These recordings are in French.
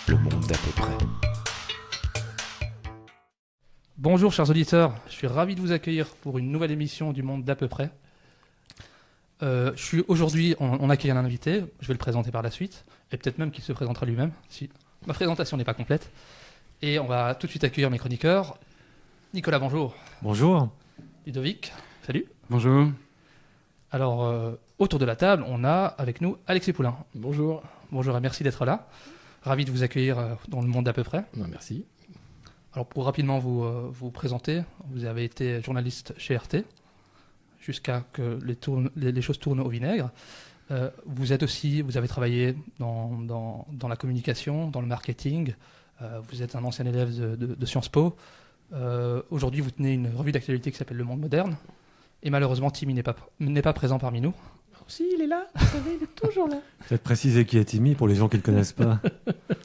Le monde d'à peu près. Bonjour chers auditeurs, je suis ravi de vous accueillir pour une nouvelle émission du monde d'à peu près. Aujourd'hui, on accueille un invité, je vais le présenter par la suite, et peut-être même qu'il se présentera lui-même, si ma présentation n'est pas complète. Et on va tout de suite accueillir mes chroniqueurs. Nicolas, bonjour. Bonjour. Ludovic, salut. Bonjour. Alors, autour de la table, on a avec nous Alexis Poulain. Bonjour. Bonjour et merci d'être là. Ravi de vous accueillir dans le monde d'à peu près. Non, merci. Alors pour rapidement vous présenter, vous avez été journaliste chez RT jusqu'à que les choses tournent au vinaigre. Vous avez travaillé dans la communication, dans le marketing. Vous êtes un ancien élève de Sciences Po. Aujourd'hui, vous tenez une revue d'actualité qui s'appelle Le Monde Moderne. Et malheureusement, Timmy n'est pas présent parmi nous. Si, il est là, vous savez, il est toujours là. Peut-être préciser qui est Timmy pour les gens qui ne le connaissent pas.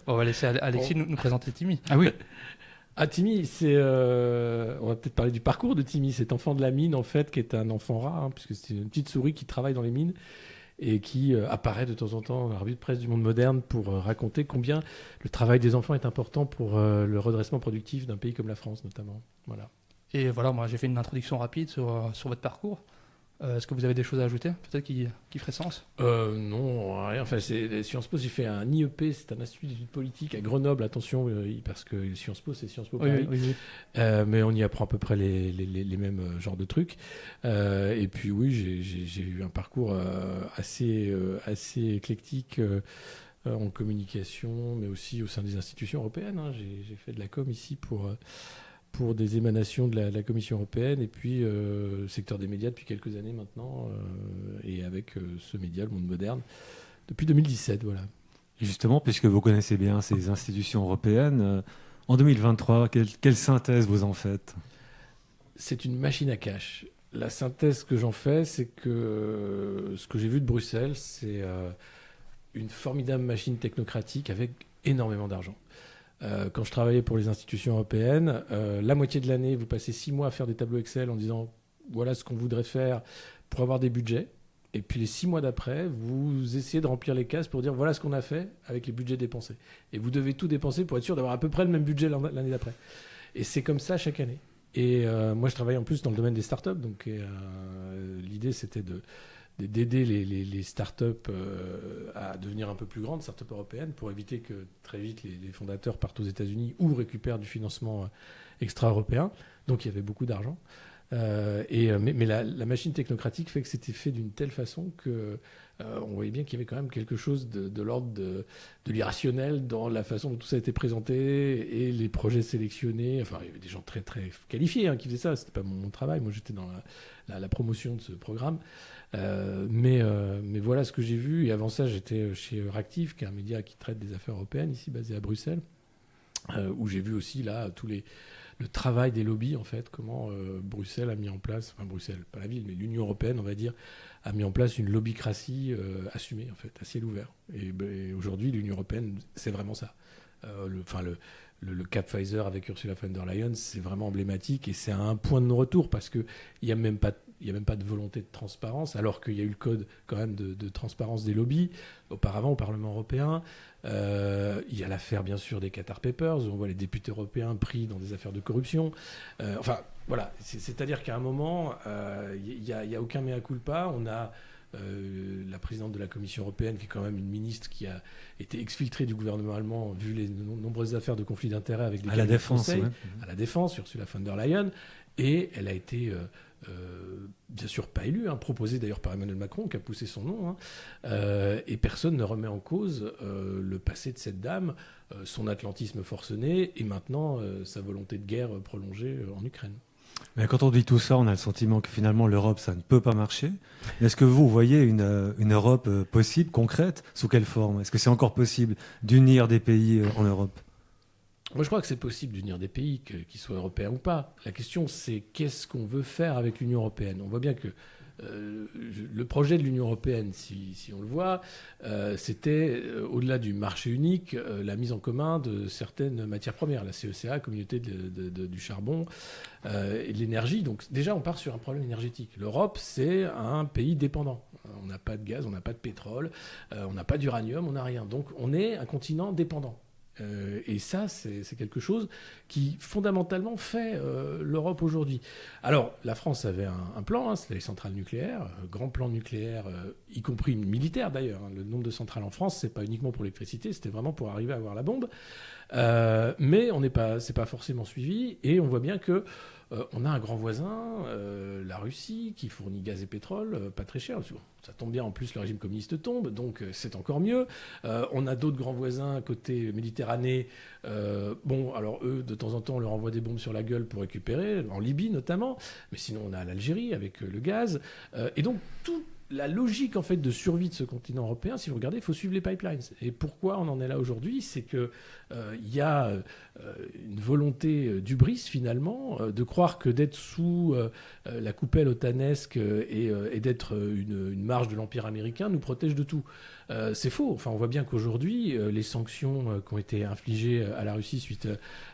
On va laisser Alexis nous présenter Timmy. Ah oui. Ah, Timmy, on va peut-être parler du parcours de Timmy, cet enfant de la mine, en fait, qui est un enfant rare, hein, puisque c'est une petite souris qui travaille dans les mines et qui apparaît de temps en temps dans la revue de presse du Monde Moderne pour raconter combien le travail des enfants est important pour le redressement productif d'un pays comme la France, notamment. Voilà. Et voilà, moi j'ai fait une introduction rapide sur votre parcours. Est-ce que vous avez des choses à ajouter, peut-être qui feraient sens? Non, rien. Enfin, c'est Sciences Po, j'ai fait un IEP, c'est un institut d'études politiques à Grenoble, attention, parce que Sciences Po, c'est Sciences Po Paris. Oui. Mais on y apprend à peu près les mêmes genres de trucs. Et puis oui, j'ai eu un parcours assez éclectique en communication, mais aussi au sein des institutions européennes. Hein. J'ai fait de la com ici pour des émanations de la Commission européenne et puis secteur des médias depuis quelques années maintenant, et avec ce média, le Monde Moderne, depuis 2017. Voilà. Et justement, puisque vous connaissez bien ces institutions européennes, en 2023, quelle synthèse vous en faites? C'est une machine à cash. La synthèse que j'en fais, c'est que ce que j'ai vu de Bruxelles, c'est une formidable machine technocratique avec énormément d'argent. Quand je travaillais pour les institutions européennes, la moitié de l'année, vous passez 6 mois à faire des tableaux Excel en disant voilà ce qu'on voudrait faire pour avoir des budgets. Et puis les 6 mois d'après, vous essayez de remplir les cases pour dire voilà ce qu'on a fait avec les budgets dépensés. Et vous devez tout dépenser pour être sûr d'avoir à peu près le même budget l'année d'après. Et c'est comme ça chaque année. Et moi, je travaille en plus dans le domaine des startups. Donc l'idée, c'était d'aider les startups à devenir un peu plus grandes, startups européennes, pour éviter que très vite les fondateurs partent aux États-Unis ou récupèrent du financement extra-européen. Donc il y avait beaucoup d'argent. Mais la machine technocratique fait que c'était fait d'une telle façon que on voyait bien qu'il y avait quand même quelque chose de l'ordre de l'irrationnel dans la façon dont tout ça a été présenté et les projets sélectionnés. Enfin, il y avait des gens très très qualifiés qui faisaient ça. C'était pas mon travail. Moi, j'étais dans la promotion de ce programme. Mais voilà ce que j'ai vu. Et avant ça, j'étais chez Euractiv, qui est un média qui traite des affaires européennes, ici basé à Bruxelles, où j'ai vu aussi là le travail des lobbies, en fait, comment Bruxelles a mis en place, enfin Bruxelles, pas la ville, mais l'Union européenne, on va dire, a mis en place une lobbycratie assumée, en fait, à ciel ouvert. Et aujourd'hui, l'Union européenne, c'est vraiment ça. Le cap Pfizer avec Ursula von der Leyen, c'est vraiment emblématique et c'est un point de non-retour parce qu'il n'y a même pas de volonté de transparence, alors qu'il y a eu le code quand même de transparence des lobbies auparavant au Parlement européen. Il y a l'affaire bien sûr des Qatar Papers, où on voit les députés européens pris dans des affaires de corruption. Enfin voilà, c'est-à-dire qu'à un moment, il n'y a aucun mea culpa. On a la présidente de la Commission européenne, qui est quand même une ministre qui a été exfiltrée du gouvernement allemand, vu les nombreuses affaires de conflits d'intérêts avec des cabinets de conseil, à la défense, Ursula von der Leyen, et elle a été bien sûr pas élue, proposée d'ailleurs par Emmanuel Macron, qui a poussé son nom, et personne ne remet en cause le passé de cette dame, son atlantisme forcené, et maintenant sa volonté de guerre prolongée en Ukraine. Mais quand on dit tout ça, on a le sentiment que finalement l'Europe, ça ne peut pas marcher. Est-ce que vous voyez une Europe possible, concrète? Sous quelle forme? Est-ce que c'est encore possible d'unir des pays en Europe? Moi, je crois que c'est possible d'unir des pays, qu'ils soient européens ou pas. La question, c'est qu'est-ce qu'on veut faire avec l'Union européenne? On voit bien que le projet de l'Union européenne, si on le voit, c'était, au-delà du marché unique, la mise en commun de certaines matières premières, la CECA, communauté du charbon et de l'énergie. Donc déjà, on part sur un problème énergétique. L'Europe, c'est un pays dépendant. On n'a pas de gaz, on n'a pas de pétrole, on n'a pas d'uranium, on n'a rien. Donc on est un continent dépendant. Et ça, c'est quelque chose qui, fondamentalement, fait l'Europe aujourd'hui. Alors, la France avait un plan, c'était les centrales nucléaires, grand plan nucléaire, y compris militaire d'ailleurs. Le nombre de centrales en France, c'est pas uniquement pour l'électricité, c'était vraiment pour arriver à avoir la bombe. Mais c'est pas forcément suivi, et on voit bien que on a un grand voisin, la Russie, qui fournit gaz et pétrole, pas très cher. Ça tombe bien, en plus le régime communiste tombe, donc c'est encore mieux. On a d'autres grands voisins côté Méditerranée. Alors eux, de temps en temps, on leur envoie des bombes sur la gueule pour récupérer, en Libye notamment. Mais sinon, on a l'Algérie avec le gaz. Et donc, toute la logique en fait de survie de ce continent européen, si vous regardez, il faut suivre les pipelines. Et pourquoi on en est là aujourd'hui, c'est que y a une volonté d'hubris finalement, de croire que d'être sous la coupelle otanesque et d'être une marge de l'empire américain nous protège de tout. C'est faux. Enfin, on voit bien qu'aujourd'hui, les sanctions qui ont été infligées à la Russie suite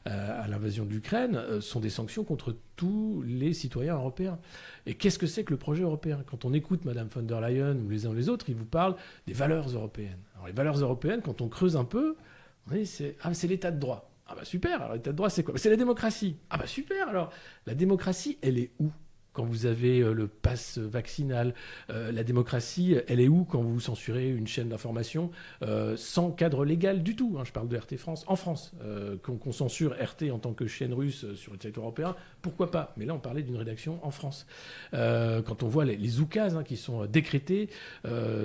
à l'invasion de l'Ukraine sont des sanctions contre tous les citoyens européens. Et qu'est-ce que c'est que le projet européen ? Quand on écoute Madame von der Leyen ou les uns ou les autres, ils vous parlent des valeurs européennes. Alors, les valeurs européennes, quand on creuse un peu, on dit c'est l'état de droit. Ah bah super, alors l'état de droit c'est quoi ? C'est la démocratie. Ah bah super, alors la démocratie, elle est où ? Quand vous avez le pass vaccinal, la démocratie, elle est où quand vous censurez une chaîne d'information sans cadre légal du tout, je parle de RT France, en France. Qu'on censure RT en tant que chaîne russe sur le territoire européen, pourquoi pas ? Mais là, on parlait d'une rédaction en France. Quand on voit les oukases qui sont décrétés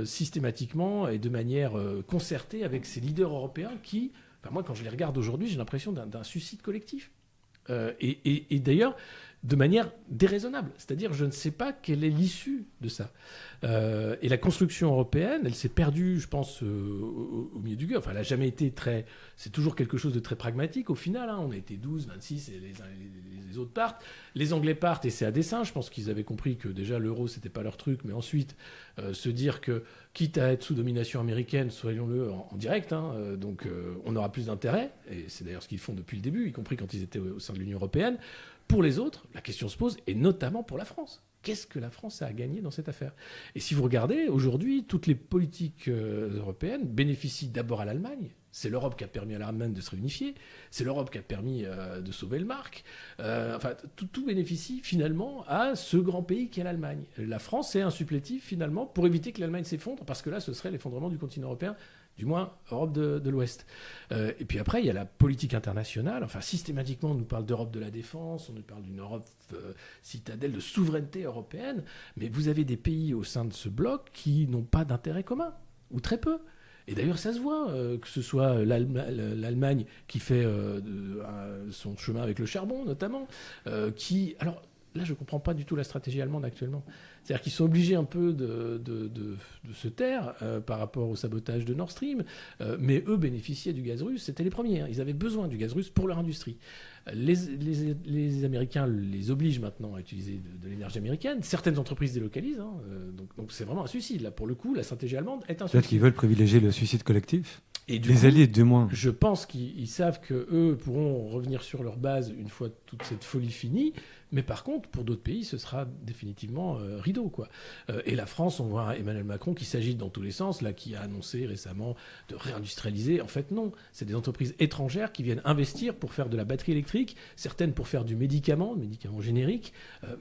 systématiquement et de manière concertée avec ces leaders européens qui, moi, quand je les regarde aujourd'hui, j'ai l'impression d'un suicide collectif. Et d'ailleurs, de manière déraisonnable. C'est-à-dire, je ne sais pas quelle est l'issue de ça. Et la construction européenne, elle s'est perdue, je pense, au milieu du gué. Enfin, elle n'a jamais été très... C'est toujours quelque chose de très pragmatique, au final. On a été 12, 26, et les autres partent. Les Anglais partent, et c'est à dessein. Je pense qu'ils avaient compris que déjà, l'euro, c'était pas leur truc. Mais ensuite, se dire que, quitte à être sous domination américaine, soyons-le en direct, donc on aura plus d'intérêt. Et c'est d'ailleurs ce qu'ils font depuis le début, y compris quand ils étaient au sein de l'Union européenne. Pour les autres, la question se pose, et notamment pour la France. Qu'est-ce que la France a à gagner dans cette affaire ? Et si vous regardez, aujourd'hui, toutes les politiques européennes bénéficient d'abord à l'Allemagne. C'est l'Europe qui a permis à l'Allemagne de se réunifier. C'est l'Europe qui a permis de sauver le mark. Tout bénéficie finalement à ce grand pays qu'est l'Allemagne. La France est un supplétif finalement pour éviter que l'Allemagne s'effondre, parce que là, ce serait l'effondrement du continent européen, du moins Europe de l'Ouest. Et puis après, il y a la politique internationale. Enfin, systématiquement, on nous parle d'Europe de la défense, on nous parle d'une Europe citadelle de souveraineté européenne, mais vous avez des pays au sein de ce bloc qui n'ont pas d'intérêt commun, ou très peu. Et d'ailleurs, ça se voit, que ce soit l'Allemagne qui fait son chemin avec le charbon, notamment, qui... Alors, là, je ne comprends pas du tout la stratégie allemande actuellement. C'est-à-dire qu'ils sont obligés un peu de se taire par rapport au sabotage de Nord Stream, mais eux bénéficiaient du gaz russe, c'était les premiers. Ils avaient besoin du gaz russe pour leur industrie. Les Américains les obligent maintenant à utiliser de l'énergie américaine. Certaines entreprises délocalisent, donc c'est vraiment un suicide. Là, pour le coup, la stratégie allemande est un suicide. Peut-être qu'ils veulent privilégier le suicide collectif. Et les coup, alliés, du moins. Je pense qu'ils savent qu'eux pourront revenir sur leur base une fois toute cette folie finie. Mais par contre, pour d'autres pays, ce sera définitivement rideau, quoi. Et la France, on voit Emmanuel Macron qui s'agite dans tous les sens, là, qui a annoncé récemment de réindustrialiser. En fait, non. C'est des entreprises étrangères qui viennent investir pour faire de la batterie électrique, certaines pour faire du médicament générique.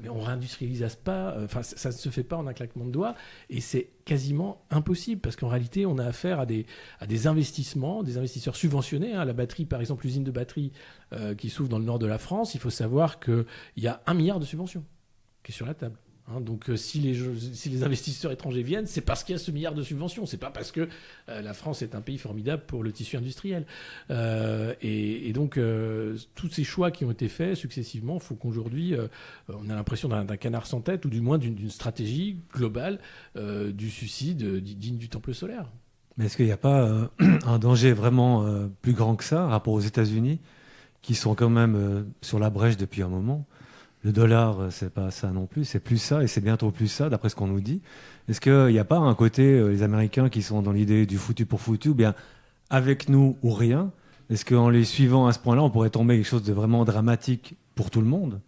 Mais on ne réindustrialise pas. Ça ne se fait pas en un claquement de doigts. Et c'est quasiment impossible, parce qu'en réalité, on a affaire à des investissements, des investisseurs subventionnés. La batterie, par exemple, l'usine de batterie qui s'ouvre dans le nord de la France, il faut savoir qu'il y a 1 milliard de subventions qui est sur la table. Donc si les investisseurs étrangers viennent, c'est parce qu'il y a ce milliard de subventions. C'est pas parce que la France est un pays formidable pour le tissu industriel. Et donc tous ces choix qui ont été faits successivement font qu'aujourd'hui on a l'impression d'un canard sans tête, ou du moins d'une stratégie globale du suicide digne du temple solaire. Mais est-ce qu'il n'y a pas un danger vraiment plus grand que ça, rapport aux États-Unis, qui sont quand même sur la brèche depuis un moment? Le dollar, c'est pas ça non plus, c'est plus ça, et c'est bientôt plus ça, d'après ce qu'on nous dit. Est-ce qu'il n'y a pas un côté, les Américains qui sont dans l'idée du foutu pour foutu, ou bien avec nous ou rien? Est-ce qu'en les suivant à ce point-là, on pourrait tomber quelque chose de vraiment dramatique pour tout le monde?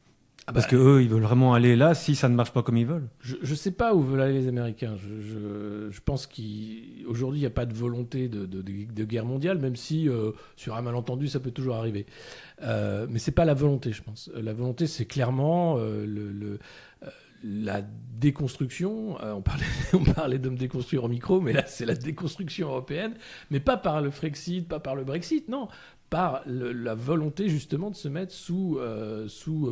Parce qu'eux, ils veulent vraiment aller là si ça ne marche pas comme ils veulent. Je ne sais pas où veulent aller les Américains. Je pense qu'aujourd'hui, il n'y a pas de volonté de guerre mondiale, même si sur un malentendu, ça peut toujours arriver. Mais ce n'est pas la volonté, je pense. La volonté, c'est clairement la déconstruction. On parlait de me déconstruire au micro, mais là, c'est la déconstruction européenne. Mais pas par le Frexit, pas par le Brexit, non. Par la volonté justement de se mettre sous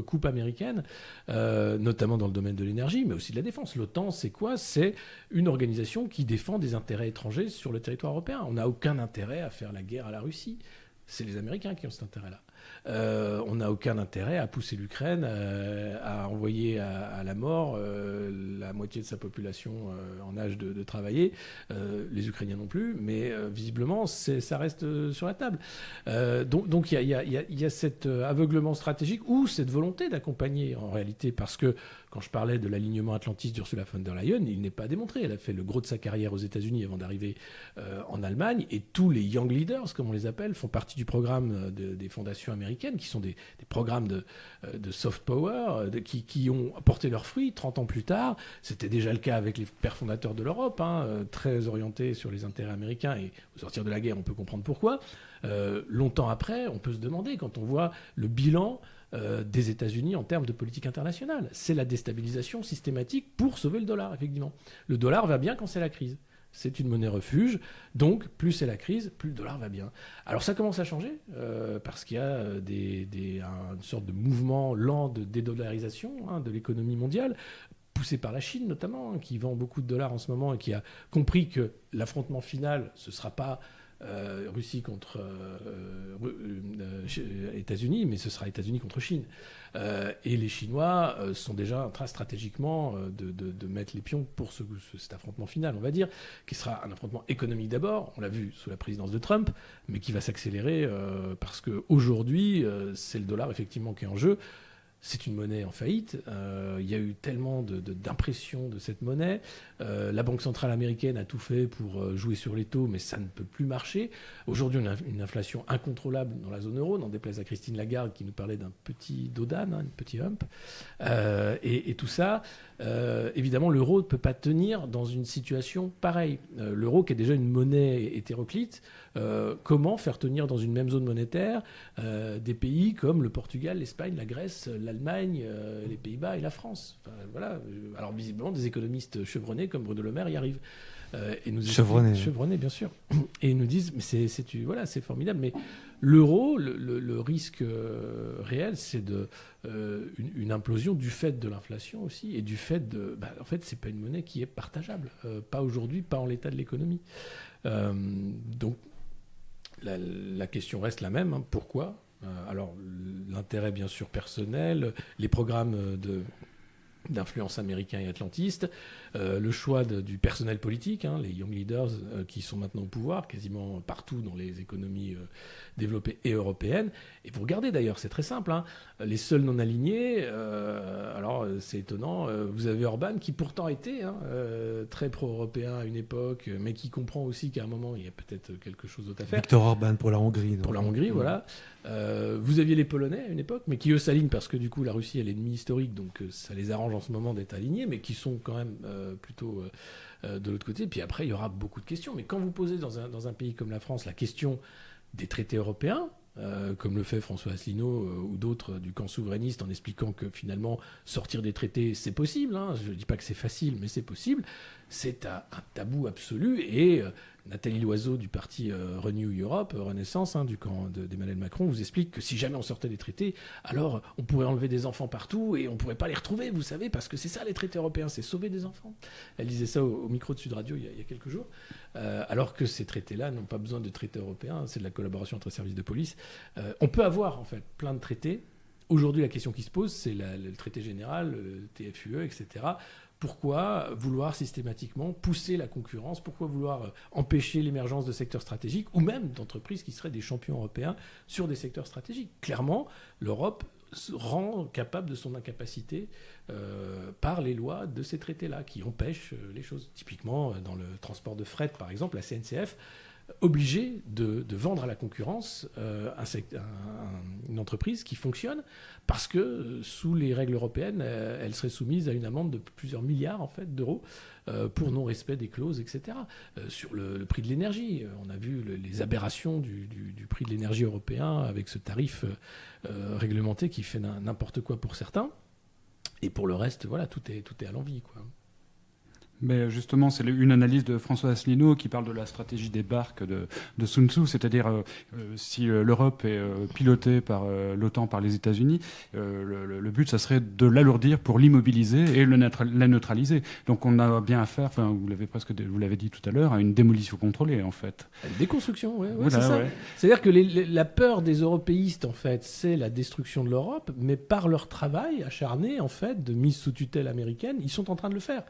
coupe américaine, notamment dans le domaine de l'énergie, mais aussi de la défense. L'OTAN, c'est quoi ? C'est une organisation qui défend des intérêts étrangers sur le territoire européen. On n'a aucun intérêt à faire la guerre à la Russie. C'est les Américains qui ont cet intérêt-là. On n'a aucun intérêt à pousser l'Ukraine à envoyer à la mort la moitié de sa population en âge de travailler. Les Ukrainiens non plus, mais visiblement, ça reste sur la table. Donc il y a cet aveuglement stratégique ou cette volonté d'accompagner en réalité, parce que quand je parlais de l'alignement atlantiste d'Ursula von der Leyen, il n'est pas démontré. Elle a fait le gros de sa carrière aux États-Unis avant d'arriver en Allemagne, et tous les Young Leaders, comme on les appelle, font partie du programme des fondations américaines, qui sont des programmes de soft power, qui ont porté leurs fruits 30 ans plus tard. C'était déjà le cas avec les pères fondateurs de l'Europe, très orientés sur les intérêts américains, et au sortir de la guerre, on peut comprendre pourquoi. Longtemps après, on peut se demander, quand on voit le bilan des États-Unis en termes de politique internationale. C'est la déstabilisation systématique pour sauver le dollar, effectivement. Le dollar va bien quand c'est la crise. C'est une monnaie refuge, donc plus c'est la crise, plus le dollar va bien. Alors ça commence à changer, parce qu'il y a une sorte de mouvement lent de dédollarisation de l'économie mondiale, poussé par la Chine notamment, qui vend beaucoup de dollars en ce moment et qui a compris que l'affrontement final, ce ne sera pas Russie contre États-Unis, mais ce sera États-Unis contre Chine. Et les Chinois sont déjà en train stratégiquement de mettre les pions pour cet affrontement final, on va dire, qui sera un affrontement économique d'abord, on l'a vu sous la présidence de Trump, mais qui va s'accélérer parce qu'aujourd'hui, c'est le dollar effectivement qui est en jeu. C'est une monnaie en faillite. Il y a eu tellement d'impressions de cette monnaie. La Banque centrale américaine a tout fait pour jouer sur les taux, mais ça ne peut plus marcher. Aujourd'hui, on a une inflation incontrôlable dans la zone euro, n'en déplaise à Christine Lagarde qui nous parlait d'un petit dos d'âne, un petit hump. Et tout ça, évidemment, l'euro ne peut pas tenir dans une situation pareille. L'euro, qui est déjà une monnaie hétéroclite, comment faire tenir dans une même zone monétaire des pays comme le Portugal, l'Espagne, la Grèce, l'Allemagne, les Pays-Bas et la France. Enfin, voilà. Alors visiblement, des économistes chevronnés comme Bruno Le Maire y arrivent. Et nous chevronnés, bien sûr. Et ils nous disent, mais c'est formidable, mais l'euro, le risque réel, c'est une implosion du fait de l'inflation aussi, et du fait en fait, c'est pas une monnaie qui est partageable. Pas aujourd'hui, pas en l'état de l'économie. Donc, la question reste la même. Pourquoi ? Alors, l'intérêt, bien sûr, personnel, les programmes d'influence américains et atlantistes, le choix du personnel politique, les young leaders qui sont maintenant au pouvoir, quasiment partout dans les économies développées et européennes. Et vous regardez d'ailleurs, c'est très simple, les seuls non alignés, alors c'est étonnant, vous avez Orban qui pourtant était très pro-européen à une époque, mais qui comprend aussi qu'à un moment, il y a peut-être quelque chose d'autre à faire. Viktor Orban pour la Hongrie. Pour la Hongrie, voilà. Vous aviez les Polonais à une époque, mais qui eux s'alignent parce que du coup la Russie est l'ennemi historique, donc ça les arrange en ce moment d'être alignés, mais qui sont quand même plutôt de l'autre côté. Puis après, il y aura beaucoup de questions. Mais quand vous posez dans un pays comme la France la question des traités européens, comme le fait François Asselineau ou d'autres du camp souverainiste, en expliquant que finalement sortir des traités c'est possible, je ne dis pas que c'est facile, mais c'est possible, c'est un tabou absolu. Et Nathalie Loiseau du parti Renew Europe, Renaissance, du camp d'Emmanuel Macron, vous explique que si jamais on sortait des traités, alors on pourrait enlever des enfants partout et on ne pourrait pas les retrouver, vous savez, parce que c'est ça les traités européens, c'est sauver des enfants. Elle disait ça au micro de Sud Radio il y a quelques jours, alors que ces traités-là n'ont pas besoin de traités européens, c'est de la collaboration entre services de police. On peut avoir en fait plein de traités. Aujourd'hui, la question qui se pose, c'est le traité général, le TFUE, etc. Pourquoi vouloir systématiquement pousser la concurrence ? Pourquoi vouloir empêcher l'émergence de secteurs stratégiques ou même d'entreprises qui seraient des champions européens sur des secteurs stratégiques ? Clairement, l'Europe rend capable de son incapacité par les lois de ces traités-là qui empêchent les choses. Typiquement, dans le transport de fret, par exemple, la CNCF obligés de vendre à la concurrence une entreprise qui fonctionne parce que sous les règles européennes, elle serait soumise à une amende de plusieurs milliards en fait, d'euros pour non-respect des clauses, etc. Sur le prix de l'énergie, on a vu les aberrations du prix de l'énergie européen avec ce tarif réglementé qui fait n'importe quoi pour certains. Et pour le reste, voilà, tout est à l'envi, quoi. Mais justement, c'est une analyse de François Asselineau qui parle de la stratégie des barques de Sun Tzu, c'est-à-dire si l'Europe est pilotée par l'OTAN, par les États-Unis, le but, ça serait de l'alourdir pour l'immobiliser et la neutraliser. Donc on a bien affaire, enfin vous l'avez dit tout à l'heure, à une démolition contrôlée en fait. Une déconstruction, ouais, voilà, c'est ça. Ouais. C'est-à-dire que la peur des européistes, en fait, c'est la destruction de l'Europe, mais par leur travail acharné, en fait, de mise sous tutelle américaine, ils sont en train de le faire.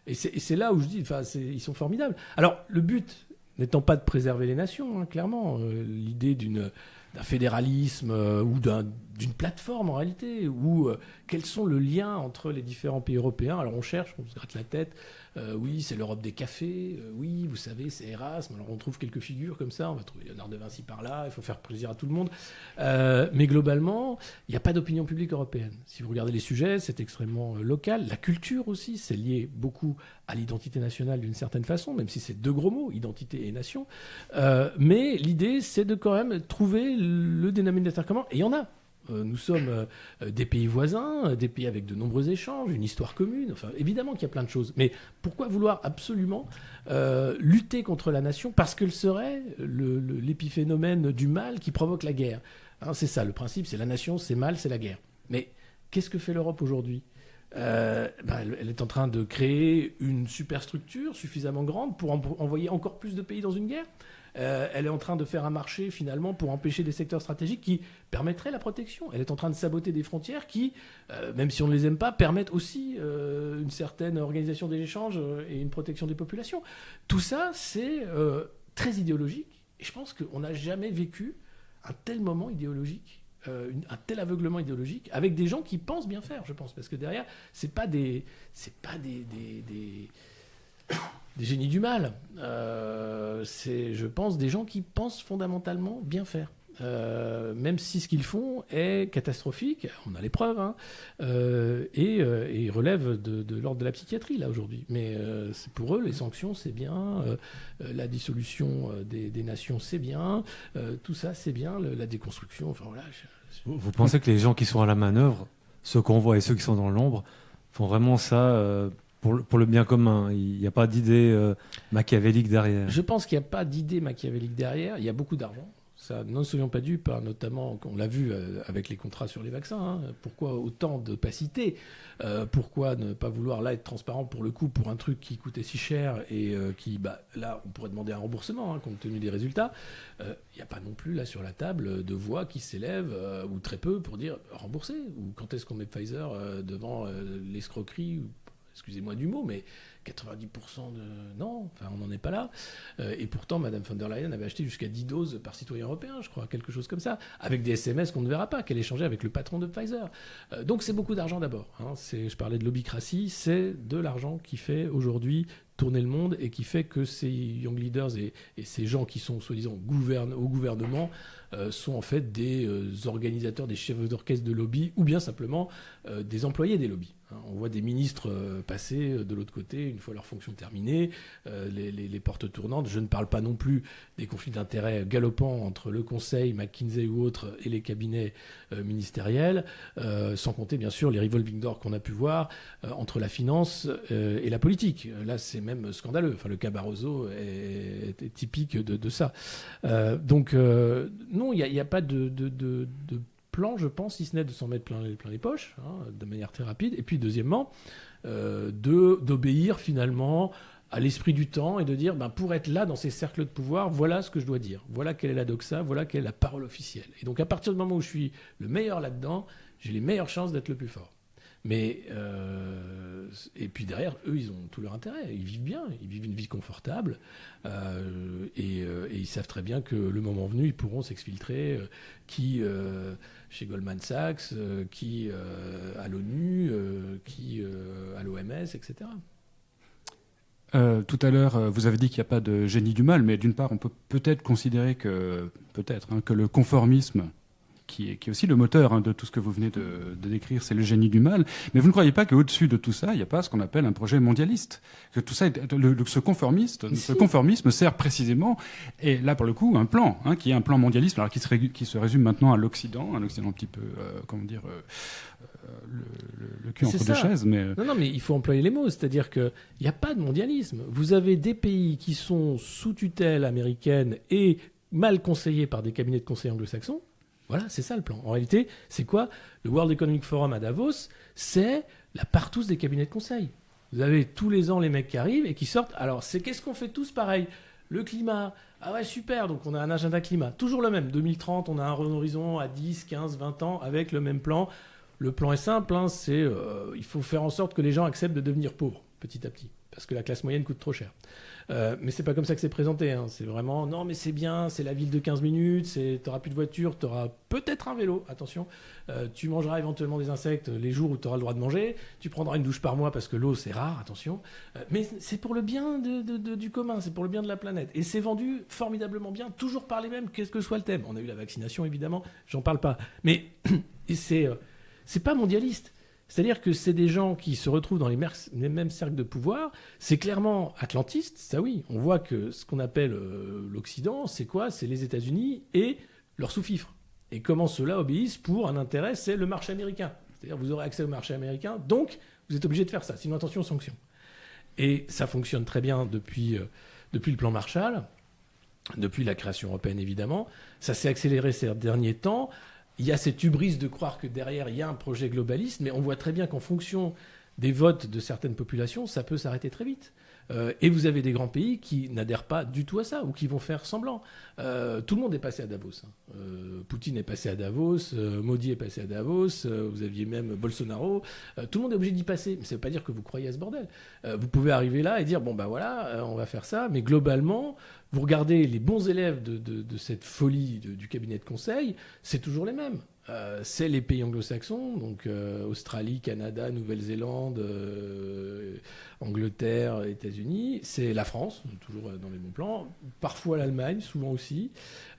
Et c'est là où je dis, ils sont formidables. Alors, le but n'étant pas de préserver les nations, hein, clairement. L'idée d'un fédéralisme ou d'une plateforme, en réalité, où quels sont les liens entre les différents pays européens. Alors, on cherche, on se gratte la tête. Oui, c'est l'Europe des cafés. Oui, vous savez, c'est Erasme. Alors, on trouve quelques figures comme ça. On va trouver Léonard de Vinci par là. Il faut faire plaisir à tout le monde. Mais globalement, il n'y a pas d'opinion publique européenne. Si vous regardez les sujets, c'est extrêmement local. La culture aussi, c'est lié beaucoup à l'identité nationale d'une certaine façon, même si c'est deux gros mots, identité et nation. Mais l'idée, c'est de quand même trouver le dénominateur commun. Et il y en a. Nous sommes des pays voisins, des pays avec de nombreux échanges, une histoire commune. Enfin, évidemment qu'il y a plein de choses. Mais pourquoi vouloir absolument lutter contre la nation parce qu'elle serait l'épiphénomène du mal qui provoque la guerre, hein, c'est ça, le principe, c'est la nation, c'est mal, c'est la guerre. Mais qu'est-ce que fait l'Europe aujourd'hui ? Elle est en train de créer une superstructure suffisamment grande pour envoyer encore plus de pays dans une guerre. Elle est en train de faire un marché, finalement, pour empêcher des secteurs stratégiques qui permettraient la protection. Elle est en train de saboter des frontières qui, même si on ne les aime pas, permettent aussi une certaine organisation des échanges et une protection des populations. Tout ça, c'est très idéologique. Et je pense qu'on n'a jamais vécu un tel moment idéologique, un tel aveuglement idéologique, avec des gens qui pensent bien faire, je pense. Parce que derrière, c'est pas des génies du mal. C'est, je pense, des gens qui pensent fondamentalement bien faire. Même si ce qu'ils font est catastrophique, on a les preuves, hein, et relève de l'ordre de la psychiatrie, là, aujourd'hui. Mais c'est pour eux, les sanctions, c'est bien, la dissolution des nations, c'est bien, tout ça, c'est bien, la déconstruction, enfin voilà. Vous pensez que les gens qui sont à la manœuvre, ceux qu'on voit et ceux qui sont dans l'ombre, font vraiment ça pour le bien commun? Il n'y a pas d'idée machiavélique derrière? Je pense qu'il n'y a pas d'idée machiavélique derrière. Il y a beaucoup d'argent. Ça, ne soyons pas dupes, hein, notamment, on l'a vu avec les contrats sur les vaccins. Hein. Pourquoi autant d'opacité? Pourquoi ne pas vouloir là être transparent pour le coup pour un truc qui coûtait si cher et qui, là, on pourrait demander un remboursement, hein, compte tenu des résultats. Il n'y a pas non plus là sur la table de voix qui s'élèvent, ou très peu, pour dire rembourser. Ou quand est-ce qu'on met Pfizer devant l'escroquerie, excusez-moi du mot, mais 90% de... Non, enfin, on n'en est pas là. Et pourtant, Mme von der Leyen avait acheté jusqu'à 10 doses par citoyen européen, je crois, quelque chose comme ça, avec des SMS qu'on ne verra pas, qu'elle échangeait avec le patron de Pfizer. Donc c'est beaucoup d'argent d'abord. Hein. Je parlais de lobbycratie, c'est de l'argent qui fait aujourd'hui tourner le monde et qui fait que ces young leaders et ces gens qui sont soi-disant au gouvernement sont en fait des organisateurs, des chefs d'orchestre de lobby ou bien simplement des employés des lobbies. Hein. On voit des ministres passer de l'autre côté une fois leur fonction terminée, les portes tournantes. Je ne parle pas non plus des conflits d'intérêts galopants entre le Conseil, McKinsey ou autres et les cabinets ministériels, sans compter bien sûr les revolving doors qu'on a pu voir entre la finance et la politique. Là, c'est même scandaleux. Enfin, le cas Barroso est typique de ça. Donc, non, il n'y a pas de plan, je pense, si ce n'est de s'en mettre plein les poches, hein, de manière très rapide. Et puis, deuxièmement, d'obéir finalement à l'esprit du temps et de dire, pour être là dans ces cercles de pouvoir, voilà ce que je dois dire. Voilà quelle est la doxa, voilà quelle est la parole officielle. Et donc, à partir du moment où je suis le meilleur là-dedans, j'ai les meilleures chances d'être le plus fort. Mais et puis derrière, eux, ils ont tout leur intérêt. Ils vivent bien, ils vivent une vie confortable, et ils savent très bien que le moment venu, ils pourront s'exfiltrer. Qui chez Goldman Sachs, qui à l'ONU, qui à l'OMS, etc. Tout à l'heure, vous avez dit qu'il n'y a pas de génie du mal, mais d'une part, on peut peut-être considérer que le conformisme, qui est aussi le moteur de tout ce que vous venez de décrire, c'est le génie du mal. Mais vous ne croyez pas qu'au-dessus de tout ça, il n'y a pas ce qu'on appelle un projet mondialiste, que tout ça, ce conformisme sert précisément, et là pour le coup, un plan, qui est un plan mondialiste, alors qui se résume maintenant à l'Occident, un Occident un petit peu, le cul entre deux chaises. Mais non, mais il faut employer les mots, c'est-à-dire qu'il n'y a pas de mondialisme. Vous avez des pays qui sont sous tutelle américaine et mal conseillés par des cabinets de conseil anglo-saxons. Voilà, c'est ça le plan. En réalité, c'est quoi ? Le World Economic Forum à Davos, c'est la partouze des cabinets de conseil. Vous avez tous les ans les mecs qui arrivent et qui sortent. Alors, qu'est-ce qu'on fait tous pareil ? Le climat. Ah ouais, super, donc on a un agenda climat. Toujours le même. 2030, on a un horizon à 10, 15, 20 ans avec le même plan. Le plan est simple, il faut faire en sorte que les gens acceptent de devenir pauvres, petit à petit, parce que la classe moyenne coûte trop cher. Mais c'est pas comme ça que c'est présenté. C'est vraiment, non mais c'est bien, c'est la ville de 15 minutes, t'auras plus de voiture, t'auras peut-être un vélo, attention. Tu mangeras éventuellement des insectes les jours où t'auras le droit de manger. Tu prendras une douche par mois parce que l'eau c'est rare, attention. Mais c'est pour le bien du commun, c'est pour le bien de la planète. Et c'est vendu formidablement bien, toujours par les mêmes, quel que soit le thème. On a eu la vaccination évidemment, j'en parle pas. Mais c'est pas mondialiste. C'est-à-dire que c'est des gens qui se retrouvent dans les mêmes cercles de pouvoir. C'est clairement atlantiste, ça oui. On voit que ce qu'on appelle l'Occident, c'est quoi ? C'est les États-Unis et leurs sous-fifres. Et comment ceux-là obéissent pour un intérêt, c'est le marché américain. C'est-à-dire vous aurez accès au marché américain, donc vous êtes obligé de faire ça. Sinon, attention aux sanctions. Et ça fonctionne très bien depuis le plan Marshall, depuis la création européenne évidemment. Ça s'est accéléré ces derniers temps. Il y a cette hubris de croire que derrière, il y a un projet globaliste, mais on voit très bien qu'en fonction des votes de certaines populations, ça peut s'arrêter très vite. Et vous avez des grands pays qui n'adhèrent pas du tout à ça, ou qui vont faire semblant. Tout le monde est passé à Davos. Poutine est passé à Davos, Modi est passé à Davos, vous aviez même Bolsonaro. Tout le monde est obligé d'y passer, mais ça ne veut pas dire que vous croyez à ce bordel. Vous pouvez arriver là et dire, bon ben voilà, on va faire ça, mais globalement, vous regardez les bons élèves de cette folie du cabinet de conseil, c'est toujours les mêmes. C'est les pays anglo-saxons, donc Australie, Canada, Nouvelle-Zélande, Angleterre, États-Unis. C'est la France, toujours dans les bons plans. Parfois l'Allemagne, souvent aussi.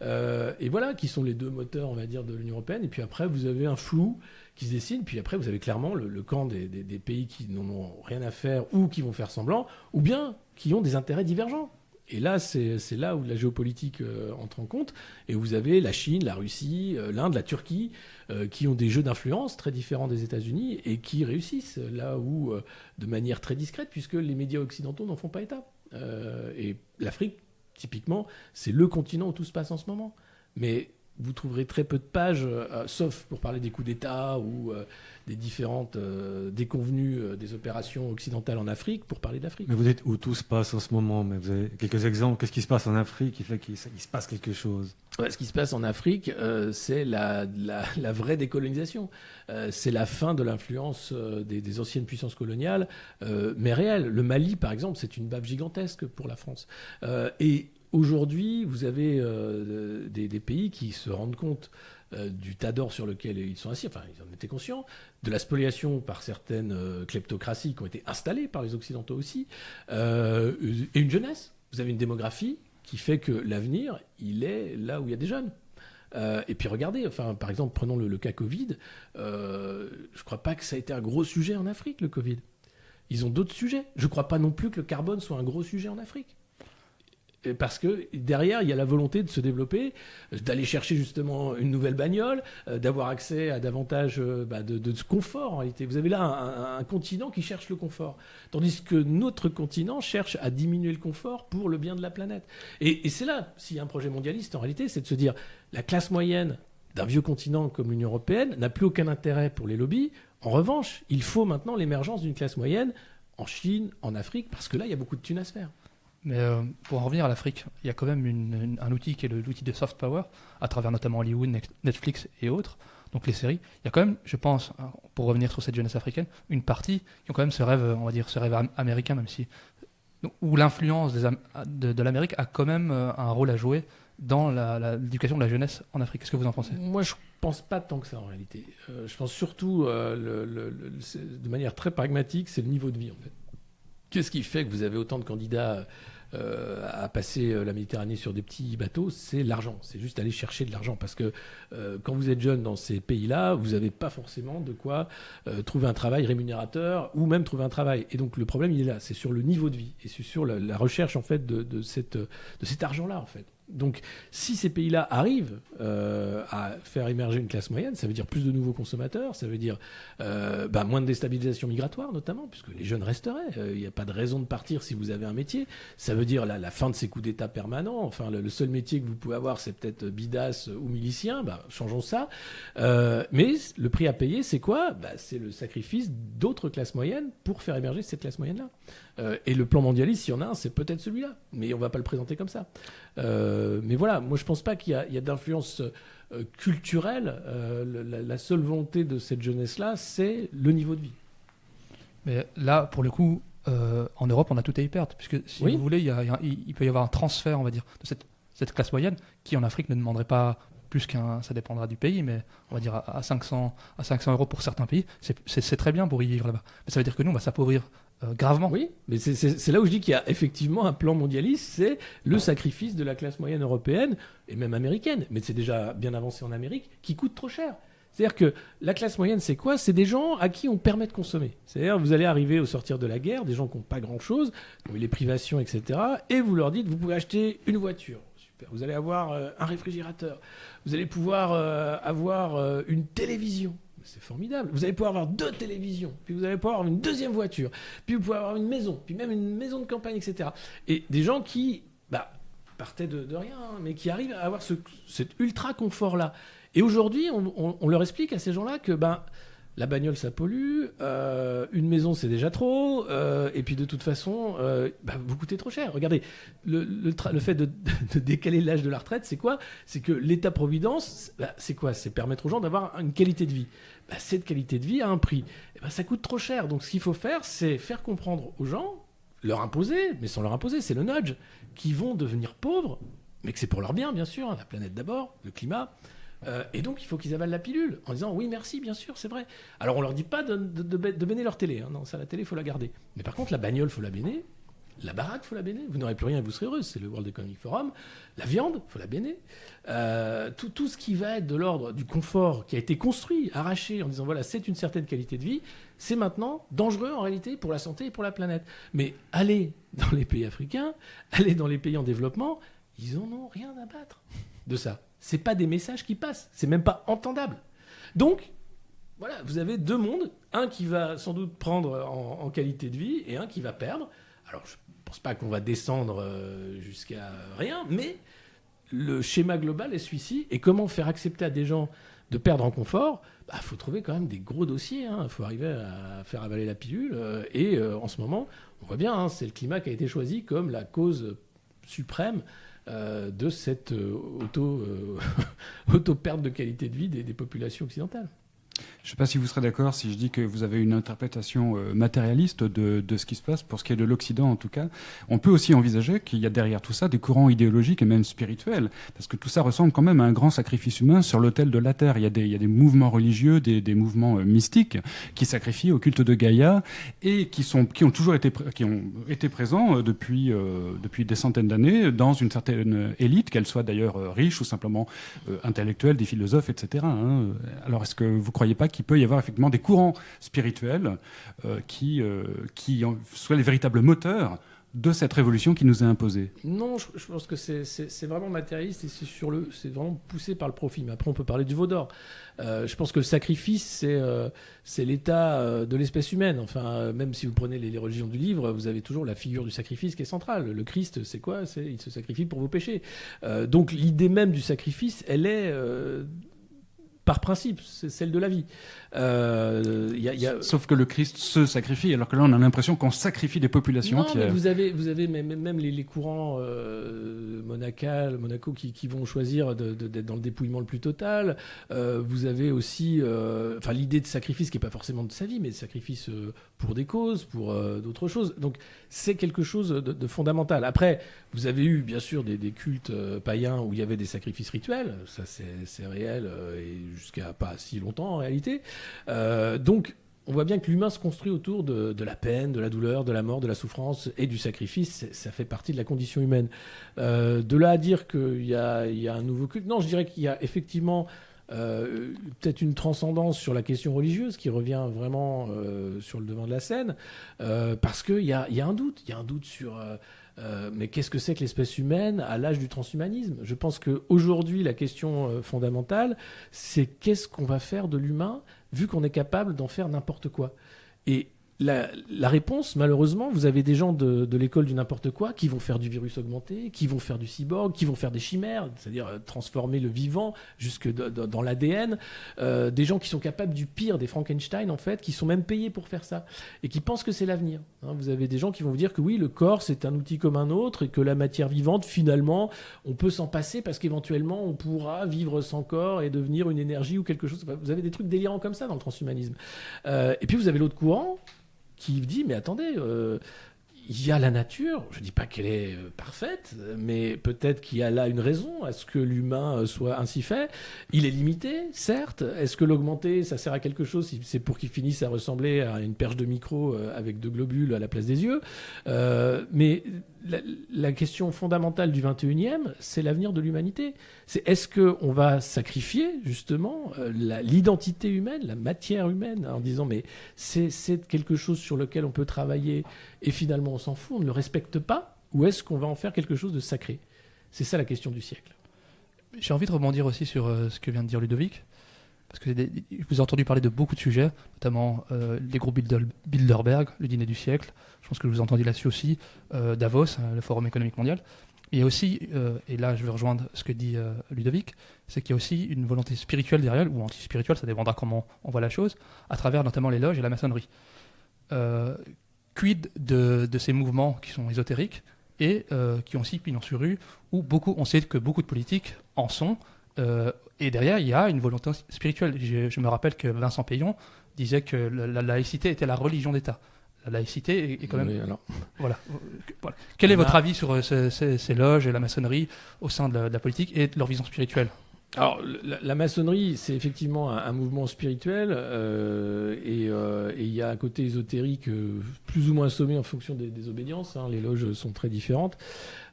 Et voilà, qui sont les deux moteurs, on va dire, de l'Union européenne. Et puis après, vous avez un flou qui se dessine. Puis après, vous avez clairement le camp des pays qui n'en ont rien à faire ou qui vont faire semblant, ou bien qui ont des intérêts divergents. Et là, c'est là où la géopolitique entre en compte. Et vous avez la Chine, la Russie, l'Inde, la Turquie, qui ont des jeux d'influence très différents des États-Unis et qui réussissent là où, de manière très discrète, puisque les médias occidentaux n'en font pas état. Et l'Afrique, typiquement, c'est le continent où tout se passe en ce moment. Mais vous trouverez très peu de pages, sauf pour parler des coups d'État ou des différentes déconvenues des opérations occidentales en Afrique, pour parler de l'Afrique. Mais vous dites où tout se passe en ce moment, mais vous avez quelques exemples. Qu'est-ce qui se passe en Afrique qui fait qu'il se passe quelque chose ? Ouais, ce qui se passe en Afrique, c'est la vraie décolonisation. C'est la fin de l'influence des anciennes puissances coloniales, mais réelle. Le Mali, par exemple, c'est une baffe gigantesque pour la France. Et aujourd'hui, vous avez des pays qui se rendent compte du tas d'or sur lequel ils sont assis, enfin ils en étaient conscients, de la spoliation par certaines kleptocraties qui ont été installées par les Occidentaux aussi, et une jeunesse. Vous avez une démographie qui fait que l'avenir, il est là où il y a des jeunes. Et puis regardez, par exemple, prenons le cas Covid, je ne crois pas que ça a été un gros sujet en Afrique, le Covid. Ils ont d'autres sujets. Je ne crois pas non plus que le carbone soit un gros sujet en Afrique. Parce que derrière, il y a la volonté de se développer, d'aller chercher justement une nouvelle bagnole, d'avoir accès à davantage de confort en réalité. Vous avez là un continent qui cherche le confort, tandis que notre continent cherche à diminuer le confort pour le bien de la planète. Et c'est là, s'il y a un projet mondialiste en réalité, c'est de se dire la classe moyenne d'un vieux continent comme l'Union européenne n'a plus aucun intérêt pour les lobbies. En revanche, il faut maintenant l'émergence d'une classe moyenne en Chine, en Afrique, parce que là, il y a beaucoup de thunes à se faire. Mais pour en revenir à l'Afrique, il y a quand même un outil qui est l'outil de soft power, à travers notamment Hollywood, Netflix et autres, donc les séries. Il y a quand même, je pense, pour revenir sur cette jeunesse africaine, une partie qui ont quand même ce rêve, on va dire, ce rêve américain, même si, où l'influence de l'Amérique a quand même un rôle à jouer dans l'éducation de la jeunesse en Afrique. Qu'est-ce que vous en pensez ? Moi, je pense pas tant que ça en réalité. Je pense surtout, de manière très pragmatique, c'est le niveau de vie en fait. Qu'est-ce qui fait que vous avez autant de candidats à passer la Méditerranée sur des petits bateaux? C'est l'argent. C'est juste aller chercher de l'argent. Parce que quand vous êtes jeune dans ces pays-là, vous n'avez pas forcément de quoi trouver un travail rémunérateur ou même trouver un travail. Et donc le problème, il est là. C'est sur le niveau de vie et c'est sur la recherche en fait, de cet argent-là. En fait. Donc, si ces pays-là arrivent à faire émerger une classe moyenne, ça veut dire plus de nouveaux consommateurs, ça veut dire moins de déstabilisation migratoire, notamment, puisque les jeunes resteraient. Il n'y a pas de raison de partir si vous avez un métier. Ça veut dire la fin de ces coups d'État permanents. Enfin, le seul métier que vous pouvez avoir, c'est peut-être bidas ou milicien. Changeons ça. Mais le prix à payer, c'est quoi? C'est le sacrifice d'autres classes moyennes pour faire émerger cette classe moyenne-là. Et le plan mondialiste, s'il y en a un, c'est peut-être celui-là. Mais on ne va pas le présenter comme ça. Mais voilà, moi je ne pense pas qu'il y a d'influence culturelle. La seule volonté de cette jeunesse-là, c'est le niveau de vie. Mais là, pour le coup, en Europe, on a tout à y perdre. Puisque si vous voulez, il peut y avoir un transfert, on va dire, de cette classe moyenne qui en Afrique ne demanderait pas plus ça dépendra du pays, mais on va dire à 500 euros pour certains pays, c'est très bien pour y vivre là-bas. Mais ça veut dire que nous, on va s'appauvrir gravement. Oui, mais c'est là où je dis qu'il y a effectivement un plan mondialiste, c'est le sacrifice de la classe moyenne européenne et même américaine, mais c'est déjà bien avancé en Amérique, qui coûte trop cher. C'est-à-dire que la classe moyenne, c'est quoi? C'est des gens à qui on permet de consommer. C'est-à-dire vous allez arriver au sortir de la guerre, des gens qui n'ont pas grand-chose, qui ont eu les privations, etc., et vous leur dites, vous pouvez acheter une voiture. Super. Vous allez avoir un réfrigérateur. Vous allez pouvoir avoir une télévision. C'est formidable. Vous allez pouvoir avoir 2 télévisions, puis vous allez pouvoir avoir une 2e voiture, puis vous pouvez avoir une maison, puis même une maison de campagne, etc. Et des gens qui partaient de rien, hein, mais qui arrivent à avoir cet ultra confort-là. Et aujourd'hui, on leur explique à ces gens-là que la bagnole, ça pollue, une maison, c'est déjà trop, et puis de toute façon, vous coûtez trop cher. Regardez, le fait de décaler l'âge de la retraite, c'est quoi? C'est que l'État-providence, c'est quoi? C'est permettre aux gens d'avoir une qualité de vie. Cette qualité de vie a un prix. Et ça coûte trop cher. Donc ce qu'il faut faire, c'est faire comprendre aux gens, leur imposer, mais sans leur imposer, c'est le nudge, qui vont devenir pauvres, mais que c'est pour leur bien, bien sûr, la planète d'abord, le climat. Et donc, il faut qu'ils avalent la pilule en disant oui, merci, bien sûr, c'est vrai. Alors, on leur dit pas de béner leur télé. Hein. Non, ça, la télé, il faut la garder. Mais par contre, la bagnole, il faut la béner. La baraque, il faut la béner. Vous n'aurez plus rien et vous serez heureux. C'est le World Economic Forum. La viande, il faut la béner. Tout ce qui va être de l'ordre du confort qui a été construit, arraché, en disant voilà, c'est une certaine qualité de vie, c'est maintenant dangereux en réalité pour la santé et pour la planète. Mais allez dans les pays africains, allez dans les pays en développement, ils en ont rien à battre de ça. C'est pas des messages qui passent. C'est même pas entendable. Donc, voilà, vous avez 2 mondes. Un qui va sans doute prendre en qualité de vie et un qui va perdre. Alors, je pense pas qu'on va descendre jusqu'à rien, mais le schéma global est celui-ci. Et comment faire accepter à des gens de perdre en confort? Faut trouver quand même des gros dossiers. Il faut arriver à faire avaler la pilule. Et en ce moment, on voit bien, c'est le climat qui a été choisi comme la cause suprême de cette auto-perte de qualité de vie des populations occidentales. Je ne sais pas si vous serez d'accord si je dis que vous avez une interprétation matérialiste de ce qui se passe, pour ce qui est de l'Occident en tout cas. On peut aussi envisager qu'il y a derrière tout ça des courants idéologiques et même spirituels, parce que tout ça ressemble quand même à un grand sacrifice humain sur l'autel de la Terre. Il y a des mouvements religieux, des mouvements mystiques qui sacrifient au culte de Gaïa et qui ont été présents depuis des centaines d'années dans une certaine élite, qu'elle soit d'ailleurs riche ou simplement intellectuelle, des philosophes, etc. Hein. Alors est-ce que vous croyez pas qu'il peut y avoir effectivement des courants spirituels qui soient les véritables moteurs de cette révolution qui nous est imposée? Non, je pense que c'est vraiment matérialiste et c'est vraiment poussé par le profit. Mais après, on peut parler du veau d'or. Je pense que le sacrifice, c'est l'état de l'espèce humaine. Enfin, même si vous prenez les religions du livre, vous avez toujours la figure du sacrifice qui est centrale. Le Christ, c'est quoi? Il se sacrifie pour vos péchés. Donc l'idée même du sacrifice, elle est... par principe, c'est celle de la vie. Sauf que le Christ se sacrifie, alors que là, on a l'impression qu'on sacrifie des populations. Non, mais vous avez même les courants Monaco qui vont choisir d'être dans le dépouillement le plus total. Vous avez aussi l'idée de sacrifice qui n'est pas forcément de sa vie, mais de sacrifice pour des causes, pour d'autres choses. Donc, c'est quelque chose de fondamental. Après, vous avez eu, bien sûr, des cultes païens où il y avait des sacrifices rituels. Ça, c'est réel et jusqu'à pas si longtemps, en réalité. Donc, on voit bien que l'humain se construit autour de la peine, de la douleur, de la mort, de la souffrance et du sacrifice. Ça fait partie de la condition humaine. De là à dire qu'il y a un nouveau culte, non, je dirais qu'il y a effectivement peut-être une transcendance sur la question religieuse qui revient vraiment sur le devant de la scène, parce qu'il y a un doute. Il y a un doute sur... mais qu'est-ce que c'est que l'espèce humaine à l'âge du transhumanisme ? Je pense qu'aujourd'hui, la question fondamentale, c'est qu'est-ce qu'on va faire de l'humain vu qu'on est capable d'en faire n'importe quoi ? Et la réponse, malheureusement, vous avez des gens de l'école du n'importe quoi qui vont faire du virus augmenté, qui vont faire du cyborg, qui vont faire des chimères, c'est-à-dire transformer le vivant jusque dans l'ADN. Des gens qui sont capables du pire, des Frankenstein, en fait, qui sont même payés pour faire ça et qui pensent que c'est l'avenir. Vous avez des gens qui vont vous dire que oui, le corps, c'est un outil comme un autre et que la matière vivante, finalement, on peut s'en passer parce qu'éventuellement, on pourra vivre sans corps et devenir une énergie ou quelque chose. Vous avez des trucs délirants comme ça dans le transhumanisme. Et puis, vous avez l'autre courant qui dit, mais attendez, il y a la nature, je ne dis pas qu'elle est parfaite, mais peut-être qu'il y a là une raison à ce que l'humain soit ainsi fait. Il est limité, certes. Est-ce que l'augmenter, ça sert à quelque chose si c'est pour qu'il finisse à ressembler à une perche de micro avec 2 globules à la place des yeux. Mais la question fondamentale du 21e, c'est l'avenir de l'humanité. C'est est-ce qu'on va sacrifier justement l'identité humaine, la matière humaine, en disant mais c'est quelque chose sur lequel on peut travailler et finalement on s'en fout, on ne le respecte pas, ou est-ce qu'on va en faire quelque chose de sacré ? C'est ça la question du siècle. J'ai envie de rebondir aussi sur ce que vient de dire Ludovic, parce que je vous ai entendu parler de beaucoup de sujets, notamment les groupes Bilderberg, le dîner du siècle. Je pense que je vous ai entendu là-dessus aussi, Davos, le Forum économique mondial. Il y a aussi, et là je vais rejoindre ce que dit Ludovic, c'est qu'il y a aussi une volonté spirituelle derrière, ou anti-spirituelle, ça dépendra comment on voit la chose, à travers notamment les loges et la maçonnerie. Quid de ces mouvements qui sont ésotériques et qui ont aussi pignon sur rue, où on sait que beaucoup de politiques en sont, et derrière il y a une volonté spirituelle. Je me rappelle que Vincent Payon disait que la laïcité était la religion d'État. La laïcité est quand même... Oui, alors. Voilà. Quel est votre avis sur ces loges et la maçonnerie au sein de la politique et de leur vision spirituelle ? Alors, la maçonnerie, c'est effectivement un mouvement spirituel et il y a un côté ésotérique plus ou moins assommé en fonction des obédiences. Les loges sont très différentes.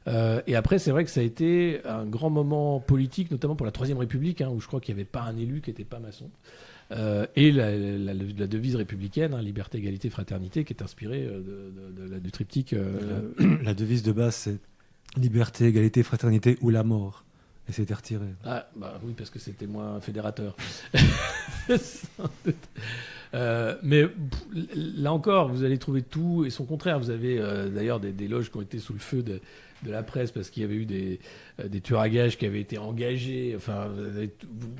Et après, c'est vrai que ça a été un grand moment politique, notamment pour la Troisième République, où je crois qu'il n'y avait pas un élu qui n'était pas maçon. Et la devise républicaine, liberté, égalité, fraternité, qui est inspirée du triptyque. La devise de base, c'est liberté, égalité, fraternité ou la mort. Et c'était retiré. Ah, bah oui, parce que c'était moins fédérateur. Mais là encore, vous allez trouver tout et son contraire. Vous avez d'ailleurs des loges qui ont été sous le feu de la presse parce qu'il y avait eu des tueurs à gages qui avaient été engagés. Enfin,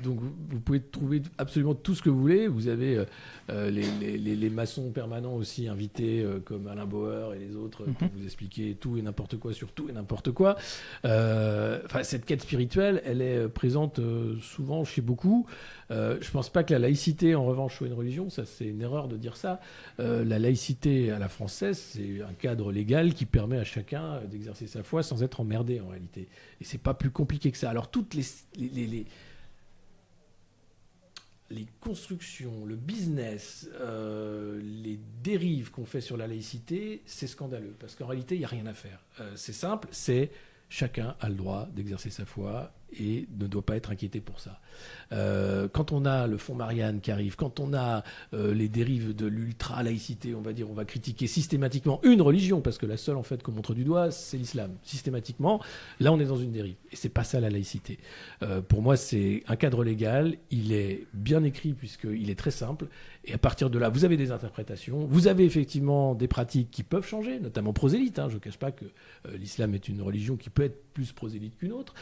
donc vous pouvez trouver absolument tout ce que vous voulez. Vous avez les maçons permanents aussi invités comme Alain Bauer et les autres pour vous expliquer tout et n'importe quoi sur tout et n'importe quoi. Cette quête spirituelle, elle est présente souvent chez beaucoup. Je pense pas que la laïcité, en revanche, soit une religion. Ça, c'est une erreur de dire ça. La laïcité à la française, c'est un cadre légal qui permet à chacun d'exercer sa foi sans être emmerdé, en réalité. Et c'est pas plus compliqué que ça. Alors, toutes les constructions, le business, les dérives qu'on fait sur la laïcité, c'est scandaleux. Parce qu'en réalité, il n'y a rien à faire. C'est simple, c'est chacun a le droit d'exercer sa foi et ne doit pas être inquiété pour ça. Quand on a le fonds Marianne qui arrive, quand on a les dérives de l'ultra-laïcité, on va critiquer systématiquement une religion, parce que la seule en fait qu'on montre du doigt, c'est l'islam. Systématiquement, là on est dans une dérive. Et c'est pas ça la laïcité. Pour moi, c'est un cadre légal, il est bien écrit puisqu'il est très simple, et à partir de là, vous avez des interprétations, vous avez effectivement des pratiques qui peuvent changer, notamment prosélytes. Je ne cache pas que l'islam est une religion qui peut être plus prosélyte qu'une autre,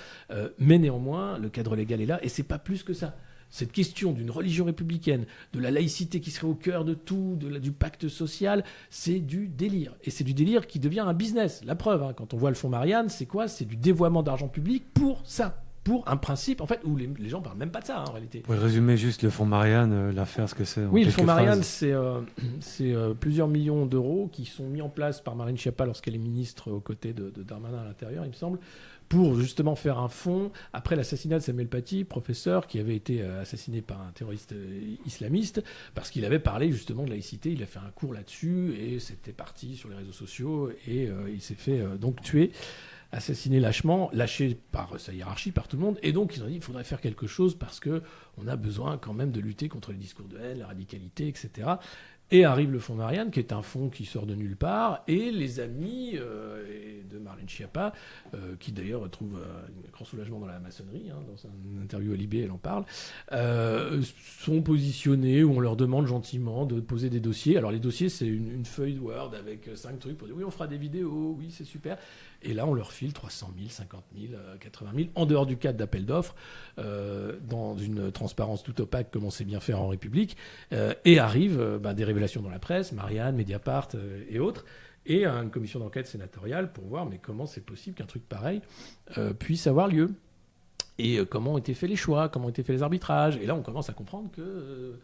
mais néanmoins, le cadre légal est là, et c'est pas plus que ça. Cette question d'une religion républicaine, de la laïcité qui serait au cœur de tout, du pacte social, c'est du délire. Et c'est du délire qui devient un business. La preuve, quand on voit le fonds Marianne, c'est quoi ? C'est du dévoiement d'argent public pour ça. pour un principe en fait où les gens parlent même pas de ça en réalité. Pour résumer juste le fonds Marianne, l'affaire, ce que c'est. Oui, le fonds Marianne, c'est plusieurs millions d'euros qui sont mis en place par Marlène Schiappa lorsqu'elle est ministre aux côtés de Darmanin à l'intérieur, il me semble, pour justement faire un fonds après l'assassinat de Samuel Paty, professeur qui avait été assassiné par un terroriste islamiste, parce qu'il avait parlé justement de laïcité, il a fait un cours là-dessus, et c'était parti sur les réseaux sociaux, et il s'est fait donc tuer, assassiné lâchement, lâché par sa hiérarchie, par tout le monde, et donc ils ont dit il faudrait faire quelque chose parce qu'on a besoin quand même de lutter contre les discours de haine, la radicalité, etc. Et arrive le fonds Marianne, qui est un fonds qui sort de nulle part, et les amis de Marlène Schiappa, qui d'ailleurs trouve un grand soulagement dans la maçonnerie, dans une interview à Libé, elle en parle, sont positionnés où on leur demande gentiment de poser des dossiers. Alors les dossiers, c'est une feuille de Word avec 5 trucs pour dire oui, on fera des vidéos, oui, c'est super. Et là, on leur file 300 000, 50 000, 80 000, en dehors du cadre d'appel d'offres, dans une transparence tout opaque, comme on sait bien faire en République, et arrivent des révélations dans la presse, Marianne, Mediapart et autres, et une commission d'enquête sénatoriale pour voir mais comment c'est possible qu'un truc pareil puisse avoir lieu. Et comment ont été faits les choix, comment ont été faits les arbitrages. Et là, on commence à comprendre que...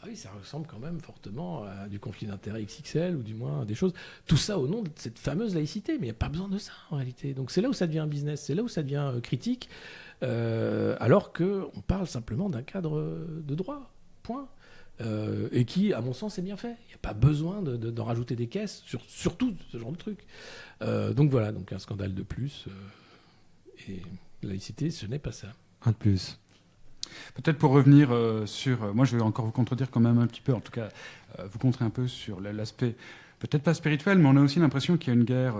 Ah oui, ça ressemble quand même fortement à du conflit d'intérêts XXL, ou du moins à des choses. Tout ça au nom de cette fameuse laïcité, mais il n'y a pas besoin de ça en réalité. Donc c'est là où ça devient un business, c'est là où ça devient critique, alors qu'on parle simplement d'un cadre de droit, point. Et qui, à mon sens, est bien fait. Il n'y a pas besoin d'en rajouter des caisses, surtout ce genre de truc. Donc voilà, donc un scandale de plus. Et laïcité, ce n'est pas ça. Un de plus. Peut-être pour revenir sur... moi, je vais encore vous contredire quand même un petit peu, en tout cas, vous contrer un peu sur l'aspect, peut-être pas spirituel, mais on a aussi l'impression qu'il y a une guerre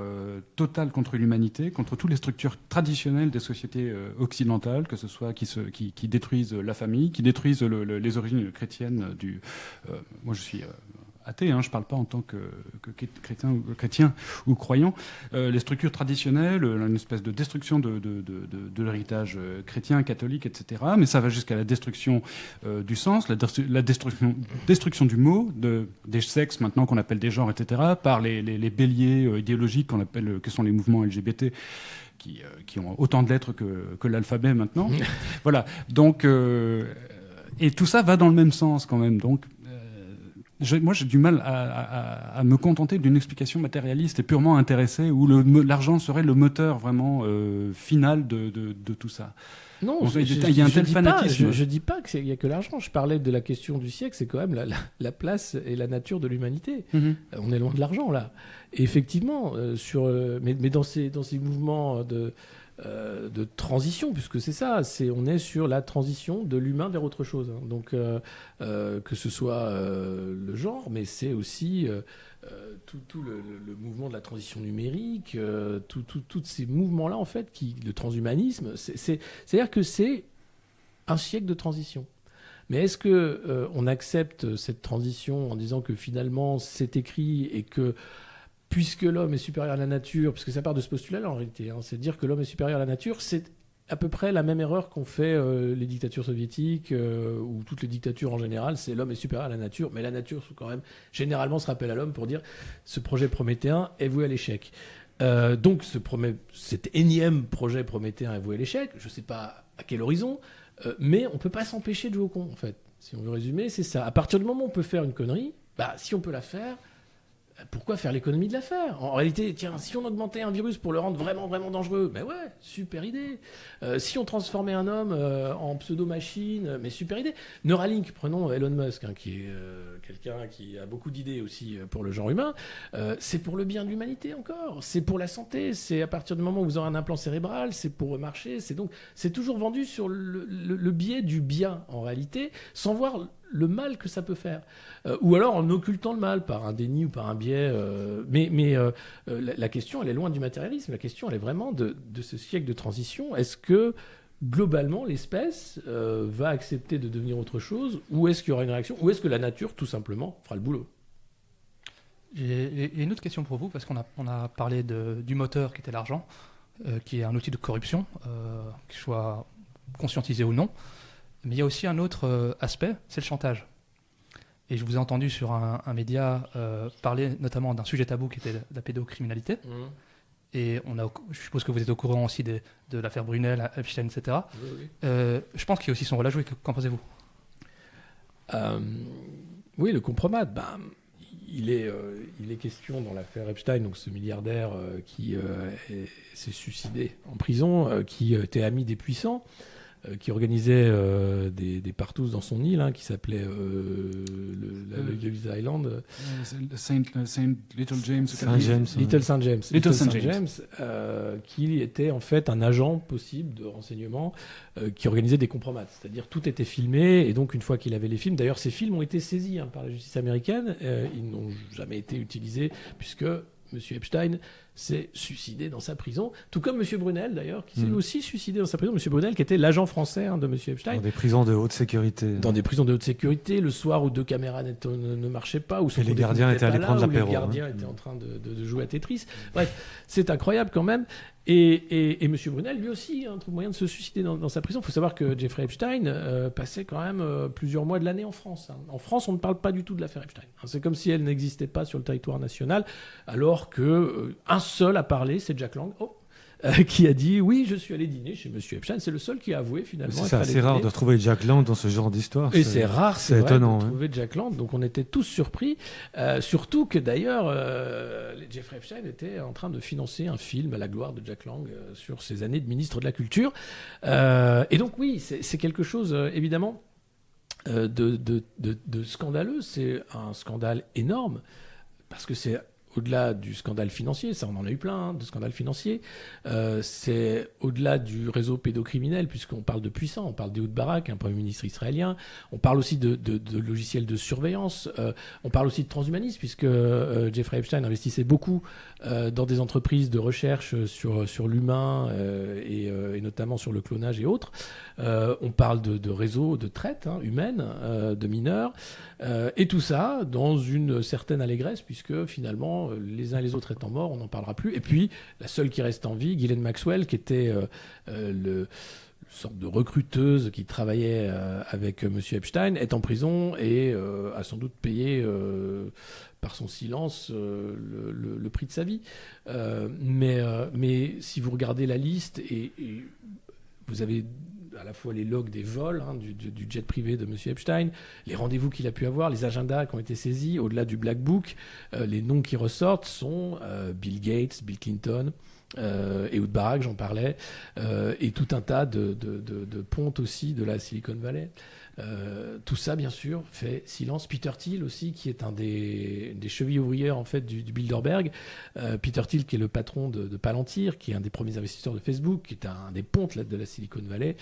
totale contre l'humanité, contre toutes les structures traditionnelles des sociétés occidentales, que ce soit qui détruisent la famille, qui détruisent les origines chrétiennes du... moi, je suis... athée, je ne parle pas en tant que chrétien ou croyant, les structures traditionnelles, une espèce de destruction de l'héritage chrétien, catholique, etc. Mais ça va jusqu'à la destruction du sens, la destruction du mot, des sexes maintenant qu'on appelle des genres, etc., par les béliers idéologiques que sont les mouvements LGBT, qui ont autant de lettres que l'alphabet maintenant. Voilà. Donc, et tout ça va dans le même sens quand même. Donc, moi, j'ai du mal à me contenter d'une explication matérialiste et purement intéressée où l'argent serait le moteur vraiment final de tout ça. Non, il y a un tel fanatisme. Je ne dis pas qu'il n'y a que l'argent. Je parlais de la question du siècle, c'est quand même la place et la nature de l'humanité. Mm-hmm. On est loin de l'argent, là. Et effectivement, mais dans ces mouvements de transition, puisque c'est ça, on est sur la transition de l'humain vers autre chose. Donc, que ce soit le genre, mais c'est aussi tout le mouvement de la transition numérique, tous ces mouvements-là, en fait, le transhumanisme, c'est-à-dire que c'est un siècle de transition. Mais est-ce que on accepte cette transition en disant que finalement c'est écrit et que puisque l'homme est supérieur à la nature, puisque ça part de ce postulat-là en réalité, c'est de dire que l'homme est supérieur à la nature, c'est à peu près la même erreur qu'ont fait les dictatures soviétiques ou toutes les dictatures en général, c'est l'homme est supérieur à la nature, mais la nature quand même généralement se rappelle à l'homme pour dire ce projet prométhéen est voué à l'échec. Donc cet énième projet prométhéen est voué à l'échec, je ne sais pas à quel horizon, mais on ne peut pas s'empêcher de jouer au con en fait. Si on veut résumer, c'est ça. À partir du moment où on peut faire une connerie, si on peut la faire, pourquoi faire l'économie de la faire ? En réalité, tiens, si on augmentait un virus pour le rendre vraiment, vraiment dangereux, ouais, super idée. Si on transformait un homme en pseudo-machine, mais super idée. Neuralink, prenons Elon Musk, qui est quelqu'un qui a beaucoup d'idées aussi pour le genre humain. C'est pour le bien de l'humanité encore. C'est pour la santé. C'est à partir du moment où vous aurez un implant cérébral, c'est pour marcher. C'est toujours vendu sur le biais du bien, en réalité, sans voir le mal que ça peut faire. Ou alors en occultant le mal par un déni ou par un biais. Mais la question, elle est loin du matérialisme. La question, elle est vraiment de ce siècle de transition. Est-ce que, globalement, l'espèce va accepter de devenir autre chose ? Ou est-ce qu'il y aura une réaction ? Ou est-ce que la nature, tout simplement, fera le boulot ? J'ai une autre question pour vous, parce qu'on a parlé du moteur qui était l'argent, qui est un outil de corruption, qu'il soit conscientisé ou non. Mais il y a aussi un autre aspect, c'est le chantage. Et je vous ai entendu sur un média parler notamment d'un sujet tabou qui était la pédocriminalité. Et je suppose que vous êtes au courant aussi de l'affaire Brunel, Epstein, etc. Oui. Je pense qu'il y a aussi son rôle à jouer. Qu'en pensez-vous? Oui, le compromat, il est question dans l'affaire Epstein, donc ce milliardaire qui s'est suicidé en prison, qui était ami des puissants, qui organisait des partous dans son île, qui s'appelait le Island. Saint Little James. Little Saint James. Little Saint James. Qui était en fait un agent possible de renseignement qui organisait des compromats. C'est-à-dire tout était filmé, et donc une fois qu'il avait les films, d'ailleurs ces films ont été saisis par la justice américaine, ils n'ont jamais été utilisés puisque M. Epstein s'est suicidé dans sa prison, tout comme M. Brunel d'ailleurs, qui s'est aussi suicidé dans sa prison. M. Brunel qui était l'agent français de M. Epstein. Dans des prisons de haute sécurité. Dans des prisons de haute sécurité, le soir où 2 caméras ne marchaient pas, où les gardiens étaient allés prendre l'apéro. Les gardiens étaient en train de jouer à Tetris. Bref, c'est incroyable quand même. Et M. Brunel, lui aussi, trouve moyen de se suicider dans sa prison. Il faut savoir que Jeffrey Epstein passait quand même plusieurs mois de l'année en France. En France, on ne parle pas du tout de l'affaire Epstein. C'est comme si elle n'existait pas sur le territoire national, alors que un seul a parlé, c'est Jack Lang, qui a dit « Oui, je suis allé dîner chez M. Epstein ». C'est le seul qui a avoué finalement. C'est assez rare de retrouver Jack Lang dans ce genre d'histoire. Et c'est rare, c'est étonnant, de trouver Jack Lang. Donc on était tous surpris. Surtout que d'ailleurs, Jeffrey Epstein était en train de financer un film à la gloire de Jack Lang sur ses années de ministre de la Culture. Et donc oui, c'est quelque chose évidemment de scandaleux. C'est un scandale énorme parce que c'est au-delà du scandale financier, ça on en a eu plein de scandales financiers, c'est au-delà du réseau pédocriminel, puisqu'on parle de puissants, on parle d'Ehud Barak, un premier ministre israélien, on parle aussi de logiciels de surveillance, on parle aussi de transhumanisme, puisque Jeffrey Epstein investissait beaucoup dans des entreprises de recherche sur l'humain et notamment sur le clonage et autres. On parle de réseaux de traite humaine de mineurs, et tout ça dans une certaine allégresse, puisque finalement les uns et les autres étant morts, on n'en parlera plus. Et puis la seule qui reste en vie, Ghislaine Maxwell, qui était une sorte de recruteuse qui travaillait avec M. Epstein, est en prison et a sans doute payé par son silence le prix de sa vie. Mais si vous regardez la liste, et vous avez à la fois les logs des vols du jet privé de M. Epstein, les rendez-vous qu'il a pu avoir, les agendas qui ont été saisis, au-delà du Black Book, les noms qui ressortent sont Bill Gates, Bill Clinton, Ehud Barak, j'en parlais, et tout un tas de pontes aussi de la Silicon Valley. Tout ça, bien sûr, fait silence. Peter Thiel aussi, qui est un des chevilles ouvrières en fait du Bilderberg. Peter Thiel, qui est le patron de Palantir, qui est un des premiers investisseurs de Facebook, qui est un des pontes de la Silicon Valley.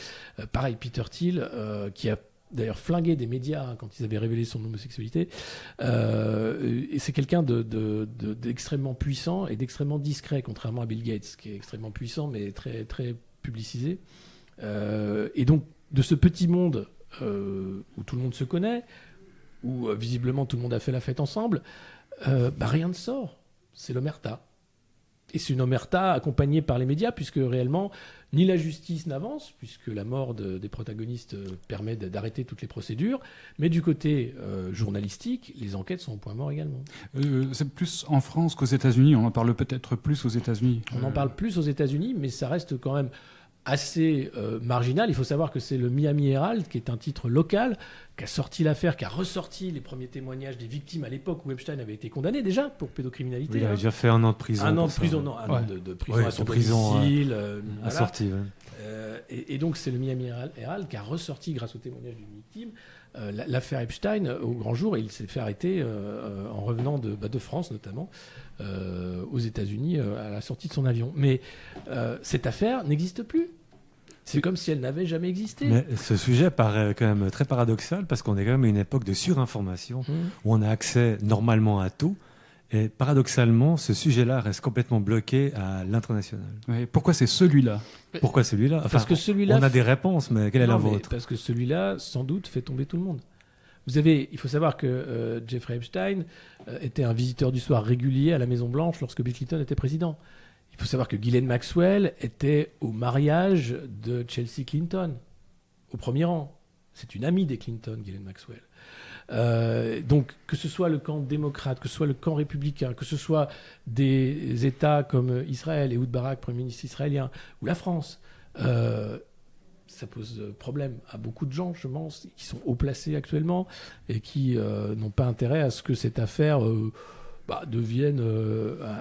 Pareil, Peter Thiel, qui a d'ailleurs flingué des médias quand ils avaient révélé son homosexualité. Et c'est quelqu'un d'extrêmement puissant et d'extrêmement discret, contrairement à Bill Gates, qui est extrêmement puissant mais très, très publicisé. Et donc, de ce petit monde où tout le monde se connaît, où visiblement tout le monde a fait la fête ensemble, rien ne sort. C'est l'omerta. Et c'est une omerta accompagnée par les médias, puisque réellement, ni la justice n'avance, puisque la mort des protagonistes permet d'arrêter toutes les procédures, mais du côté journalistique, les enquêtes sont au point mort également. C'est plus en France qu'aux États-Unis. On en parle peut-être plus aux États-Unis. On en parle plus aux États-Unis, mais ça reste quand même assez marginal. Il faut savoir que c'est le Miami Herald, qui est un titre local, qui a sorti l'affaire, qui a ressorti les premiers témoignaets des victimes à l'époque où Epstein avait été condamné déjà pour pédocriminalité. Oui, il a déjà fait 1 an de prison. 1 an de prison, non, 1 an de prison à son domicile. Assorti, et donc c'est le Miami Herald qui a ressorti, grâce aux témoignages d'une victime, l'affaire Epstein au grand jour, et il s'est fait arrêter en revenant de France notamment, aux États-Unis à la sortie de son avion. Mais cette affaire n'existe plus. C'est comme si elle n'avait jamais existé. Mais ce sujet paraît quand même très paradoxal, parce qu'on est quand même à une époque de surinformation où on a accès normalement à tout. Et paradoxalement, ce sujet-là reste complètement bloqué à l'international. Oui, pourquoi c'est celui-là ? Pourquoi celui-là ? Parce que celui-là, on a des réponses, mais quelle est la vôtre ? Parce que celui-là, sans doute, fait tomber tout le monde. Il faut savoir que Jeffrey Epstein était un visiteur du soir régulier à la Maison-Blanche lorsque Bill Clinton était président. Il faut savoir que Ghislaine Maxwell était au mariage de Chelsea Clinton, au premier rang. C'est une amie des Clinton, Ghislaine Maxwell. Donc, que ce soit le camp démocrate, que ce soit le camp républicain, que ce soit des États comme Israël et Ehud Barak, Premier ministre israélien, ou la France, ça pose problème à beaucoup de gens, je pense, qui sont haut placés actuellement et qui n'ont pas intérêt à ce que cette affaire devienne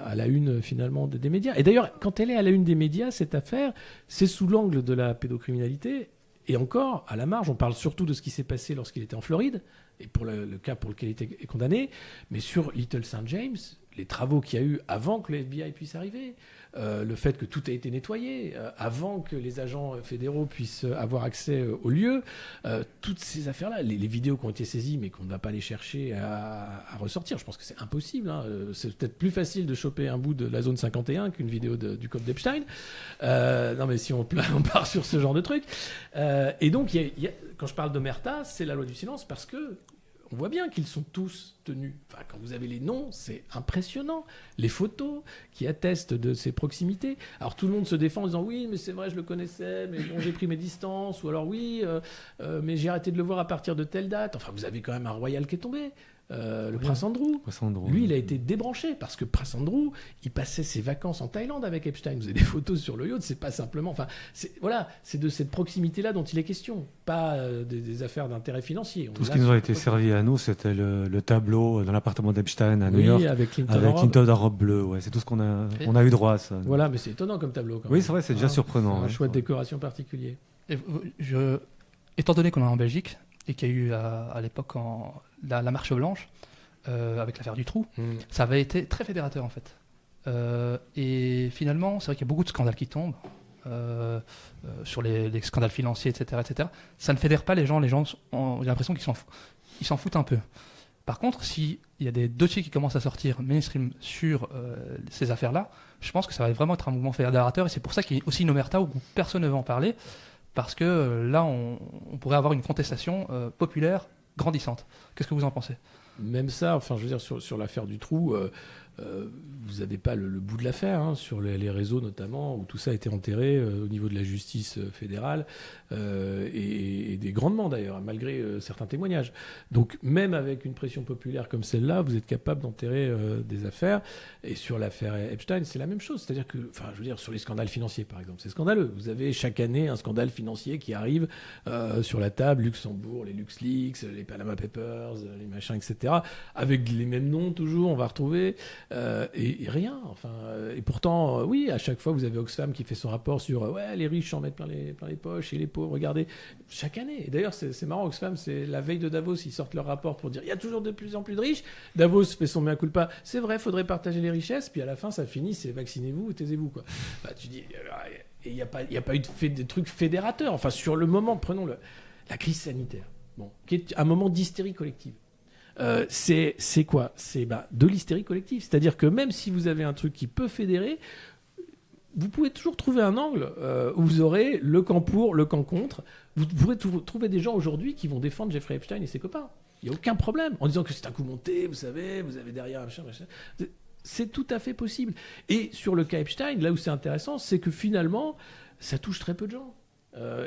à la une finalement des médias. Et d'ailleurs, quand elle est à la une des médias, cette affaire, c'est sous l'angle de la pédocriminalité. Et encore, à la marge, on parle surtout de ce qui s'est passé lorsqu'il était en Floride, et pour le cas pour lequel il était condamné, mais sur Little St. James, les travaux qu'il y a eu avant que le FBI puisse arriver, le fait que tout a été nettoyé, avant que les agents fédéraux puissent avoir accès au lieu, toutes ces affaires-là, les vidéos qui ont été saisies, mais qu'on ne va pas les chercher à ressortir, je pense que c'est impossible. Hein. C'est peut-être plus facile de choper un bout de la zone 51 qu'une vidéo du code d'Epstein. Non, mais si on part sur ce genre de truc. Et donc, quand je parle d'omerta, c'est la loi du silence parce que on voit bien qu'ils sont tous tenus. Enfin, quand vous avez les noms, c'est impressionnant. Les photos qui attestent de ces proximités. Alors tout le monde se défend en disant oui, mais c'est vrai, je le connaissais, mais bon, j'ai pris mes distances. Ou alors oui, mais j'ai arrêté de le voir à partir de telle date. Enfin, vous avez quand même un royal qui est tombé. Le prince Andrew. Lui, il a été débranché parce que Prince Andrew, il passait ses vacances en Thaïlande avec Epstein. Vous avez des photos sur le yacht, c'est pas simplement. Enfin, c'est de cette proximité-là dont il est question, pas des affaires d'intérêt financier. Tout ce qui nous a été servi à nous, c'était le tableau dans l'appartement d'Epstein à New York, avec Clinton en robe bleue. Ouais, c'est tout ce qu'on a eu droit à ça. Voilà, mais c'est étonnant comme tableau. Quand oui, même. c'est vrai, c'est déjà surprenant. Un choix de décoration particulier. Et étant donné qu'on est en Belgique et qu'il y a eu à l'époque la marche blanche avec l'affaire du trou, ça avait été très fédérateur en fait. Et finalement, c'est vrai qu'il y a beaucoup de scandales qui tombent sur les scandales financiers, etc., etc. Ça ne fédère pas les gens. Les gens j'ai l'impression qu'ils s'en foutent un peu. Par contre, s'il y a des dossiers qui commencent à sortir mainstream sur ces affaires-là, je pense que ça va vraiment être un mouvement fédérateur. Et c'est pour ça qu'il y a aussi une omerta où personne ne veut en parler. Parce que là, on pourrait avoir une contestation populaire grandissante. Qu'est-ce que vous en pensez ? Même ça, enfin, je veux dire, sur l'affaire du trou, vous n'avez pas le bout de l'affaire, hein, sur les réseaux notamment, où tout ça a été enterré au niveau de la justice fédérale, et grandement d'ailleurs, malgré certains témoignages. Donc même avec une pression populaire comme celle-là, vous êtes capable d'enterrer des affaires. Et sur l'affaire Epstein, c'est la même chose. C'est-à-dire que, enfin, je veux dire, sur les scandales financiers, par exemple, c'est scandaleux. Vous avez chaque année un scandale financier qui arrive sur la table, Luxembourg, les LuxLeaks, les Panama Papers, les machins, etc., avec les mêmes noms toujours, on va retrouver, et rien. Enfin, et pourtant, oui, à chaque fois, vous avez Oxfam qui fait son rapport sur ouais, les riches s'en mettent plein les poches et les pauvres, regardez, chaque année. Et d'ailleurs, c'est marrant, Oxfam, c'est la veille de Davos, ils sortent leur rapport pour dire il y a toujours de plus en plus de riches. Davos fait son mea culpa, c'est vrai, il faudrait partager les richesses, puis à la fin, ça finit, c'est vaccinez-vous ou taisez-vous, quoi. Bah, tu dis, et il n'y a pas eu de trucs fédérateurs. Enfin, sur le moment, prenons la crise sanitaire, bon, qui est un moment d'hystérie collective. C'est quoi ? C'est de l'hystérie collective. C'est-à-dire que même si vous avez un truc qui peut fédérer, vous pouvez toujours trouver un angle où vous aurez le camp pour, le camp contre. Vous pourrez trouver des gens aujourd'hui qui vont défendre Jeffrey Epstein et ses copains. Il n'y a aucun problème. En disant que c'est un coup monté, vous savez, vous avez derrière un machin. C'est tout à fait possible. Et sur le cas Epstein, là où c'est intéressant, c'est que finalement, ça touche très peu de gens.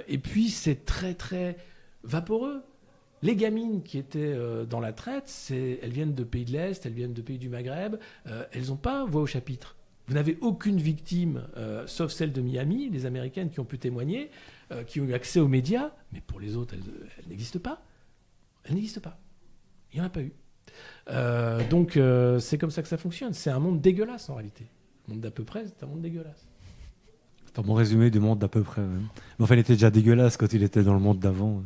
Et puis, c'est très, très vaporeux. Les gamines qui étaient dans la traite, elles viennent de pays de l'Est, elles viennent de pays du Maghreb, elles n'ont pas voix au chapitre. Vous n'avez aucune victime, sauf celle de Miami, les Américaines qui ont pu témoigner, qui ont eu accès aux médias, mais pour les autres, elles n'existent pas. Elles n'existent pas. Il n'y en a pas eu. Donc c'est comme ça que ça fonctionne. C'est un monde dégueulasse en réalité. Le monde d'à peu près, c'est un monde dégueulasse. C'est un bon résumé du monde d'à peu près. Même. Mais enfin, il était déjà dégueulasse quand il était dans le monde d'avant.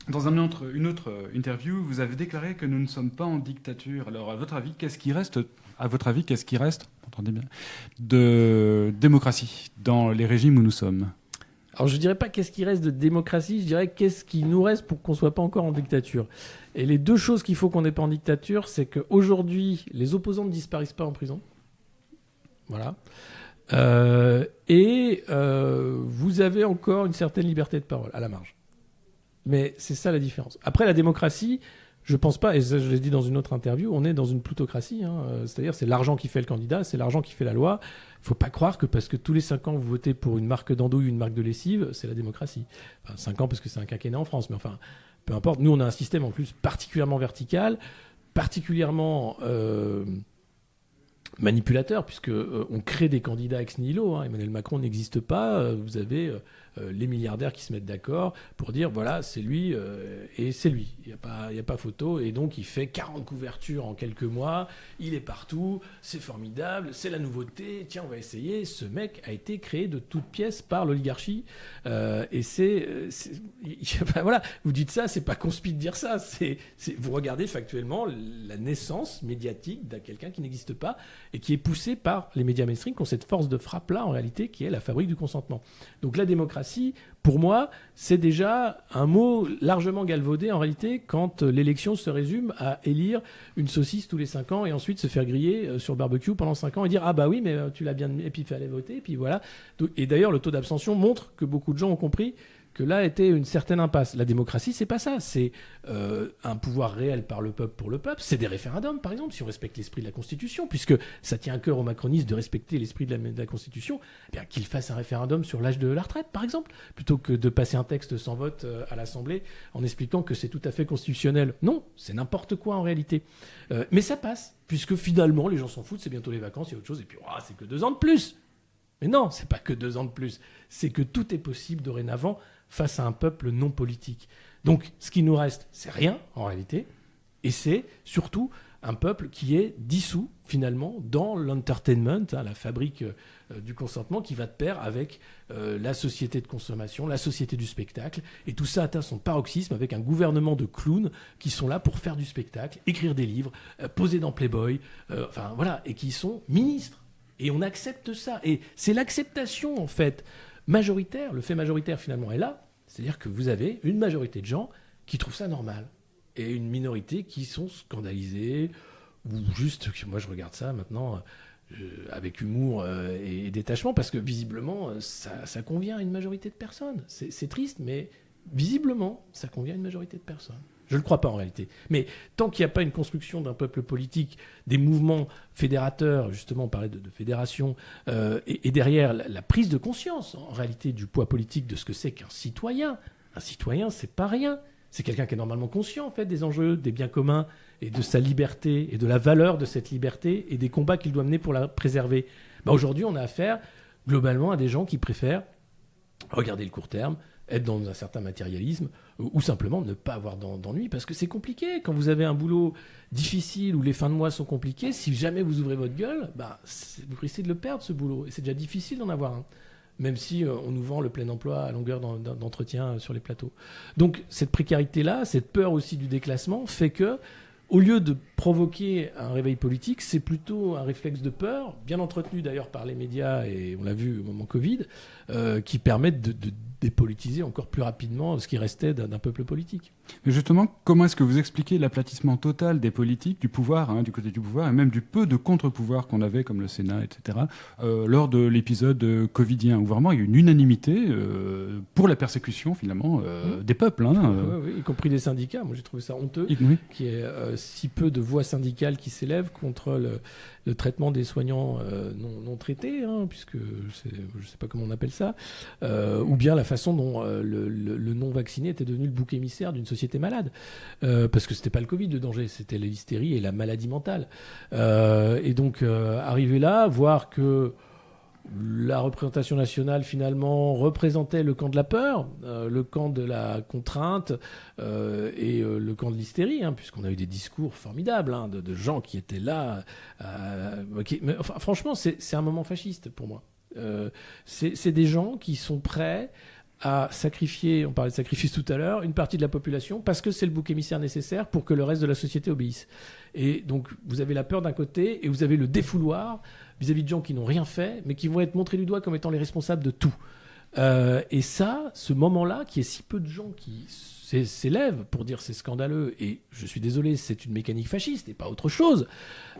Dans une autre interview, vous avez déclaré que nous ne sommes pas en dictature. Alors, à votre avis, qu'est-ce qui reste, entendez bien, de démocratie dans les régimes où nous sommes ? Alors, je ne dirais pas qu'est-ce qui reste de démocratie, je dirais qu'est-ce qui nous reste pour qu'on ne soit pas encore en dictature. Et les deux choses qu'il faut qu'on n'ait pas en dictature, c'est qu'aujourd'hui, les opposants ne disparaissent pas en prison. Voilà. Vous avez encore une certaine liberté de parole, à la marge. Mais c'est ça la différence. Après, la démocratie, je pense pas, et ça, je l'ai dit dans une autre interview, on est dans une plutocratie. C'est-à-dire, c'est l'argent qui fait le candidat, c'est l'argent qui fait la loi. Il ne faut pas croire que parce que tous les 5 ans, vous votez pour une marque d'andouille ou une marque de lessive, c'est la démocratie. Enfin, 5 ans parce que c'est un quinquennat en France, mais enfin, peu importe. Nous, on a un système en plus particulièrement vertical, particulièrement manipulateur, puisque on crée des candidats ex nihilo. Emmanuel Macron n'existe pas. Vous avez les milliardaires qui se mettent d'accord pour dire voilà, c'est lui et c'est lui. Il n'y a pas photo. Et donc, il fait 40 couvertures en quelques mois. Il est partout. C'est formidable. C'est la nouveauté. Tiens, on va essayer. Ce mec a été créé de toutes pièces par l'oligarchie. Et voilà. Vous dites ça, c'est pas conspi de dire ça. Vous regardez factuellement la naissance médiatique de quelqu'un qui n'existe pas et qui est poussé par les médias mainstream qui ont cette force de frappe-là, en réalité, qui est la fabrique du consentement. Donc la démocratie, pour moi, c'est déjà un mot largement galvaudé, en réalité, quand l'élection se résume à élire une saucisse tous les 5 ans et ensuite se faire griller sur le barbecue pendant 5 ans et dire « Ah bah oui, mais tu l'as bien... » Et puis il fallait voter, et puis voilà. Et d'ailleurs, le taux d'abstention montre que beaucoup de gens ont compris que là était une certaine impasse. La démocratie, c'est pas ça. C'est un pouvoir réel par le peuple pour le peuple. C'est des référendums, par exemple, si on respecte l'esprit de la Constitution, puisque ça tient à cœur aux macronistes de respecter l'esprit de la Constitution, eh bien qu'ils fassent un référendum sur l'âge de la retraite, par exemple, plutôt que de passer un texte sans vote à l'Assemblée en expliquant que c'est tout à fait constitutionnel. Non, c'est n'importe quoi en réalité. Mais ça passe, puisque finalement, les gens s'en foutent, c'est bientôt les vacances, il y a autre chose, et puis c'est que 2 ans de plus. Mais non, c'est pas que 2 ans de plus. C'est que tout est possible dorénavant face à un peuple non politique. Donc, ce qui nous reste, c'est rien, en réalité, et c'est surtout un peuple qui est dissous, finalement, dans l'entertainment, la fabrique du consentement, qui va de pair avec la société de consommation, la société du spectacle, et tout ça atteint son paroxysme avec un gouvernement de clowns qui sont là pour faire du spectacle, écrire des livres, poser dans Playboy, et qui sont ministres. Et on accepte ça. Et c'est l'acceptation, en fait, majoritaire. Le fait majoritaire, finalement, est là. C'est-à-dire que vous avez une majorité de gens qui trouvent ça normal. Et une minorité qui sont scandalisés. Ou juste, moi, je regarde ça maintenant avec humour et détachement, parce que visiblement, ça convient à une majorité de personnes. C'est triste, mais visiblement, ça convient à une majorité de personnes. Je ne le crois pas en réalité. Mais tant qu'il n'y a pas une construction d'un peuple politique, des mouvements fédérateurs, justement on parlait de fédération, et derrière la prise de conscience en réalité du poids politique de ce que c'est qu'un citoyen. Un citoyen, c'est pas rien. C'est quelqu'un qui est normalement conscient en fait des enjeux, des biens communs et de sa liberté et de la valeur de cette liberté et des combats qu'il doit mener pour la préserver. Aujourd'hui, on a affaire globalement à des gens qui préfèrent regarder le court terme, être dans un certain matérialisme ou simplement ne pas avoir d'ennui parce que c'est compliqué. Quand vous avez un boulot difficile où les fins de mois sont compliquées, si jamais vous ouvrez votre gueule, vous risquez de le perdre ce boulot. Et c'est déjà difficile d'en avoir un, même si on nous vend le plein emploi à longueur d'entretien sur les plateaux. Donc cette précarité-là, cette peur aussi du déclassement fait que au lieu de provoquer un réveil politique, c'est plutôt un réflexe de peur, bien entretenu d'ailleurs par les médias, et on l'a vu au moment Covid, qui permettent de dépolitiser encore plus rapidement ce qui restait d'un peuple politique. Mais justement, comment est-ce que vous expliquez l'aplatissement total des politiques, du pouvoir, du côté du pouvoir, et même du peu de contre-pouvoir qu'on avait, comme le Sénat, etc., lors de l'épisode covidien, où vraiment il y a une unanimité pour la persécution, finalement, des peuples. Oui, y compris des syndicats. Moi, j'ai trouvé ça honteux, qu'il y ait si peu de voix syndicales qui s'élèvent contre le traitement des soignants non traités, puisque je ne sais pas comment on appelle ça, ou bien la façon dont le non-vacciné était devenu le bouc émissaire d'une société malade. Parce que ce n'était pas le Covid le danger, c'était l'hystérie et la maladie mentale. Et donc, arriver là, voir que la représentation nationale, finalement, représentait le camp de la peur, le camp de la contrainte et le camp de l'hystérie, puisqu'on a eu des discours formidables de gens qui étaient là. Franchement, c'est un moment fasciste pour moi. C'est des gens qui sont prêts à sacrifier, on parlait de sacrifice tout à l'heure, une partie de la population parce que c'est le bouc émissaire nécessaire pour que le reste de la société obéisse. Et donc, vous avez la peur d'un côté et vous avez le défouloir vis-à-vis de gens qui n'ont rien fait, mais qui vont être montrés du doigt comme étant les responsables de tout. Et ça, ce moment-là, qui est si peu de gens qui s'élèvent pour dire c'est scandaleux, et je suis désolé, c'est une mécanique fasciste et pas autre chose,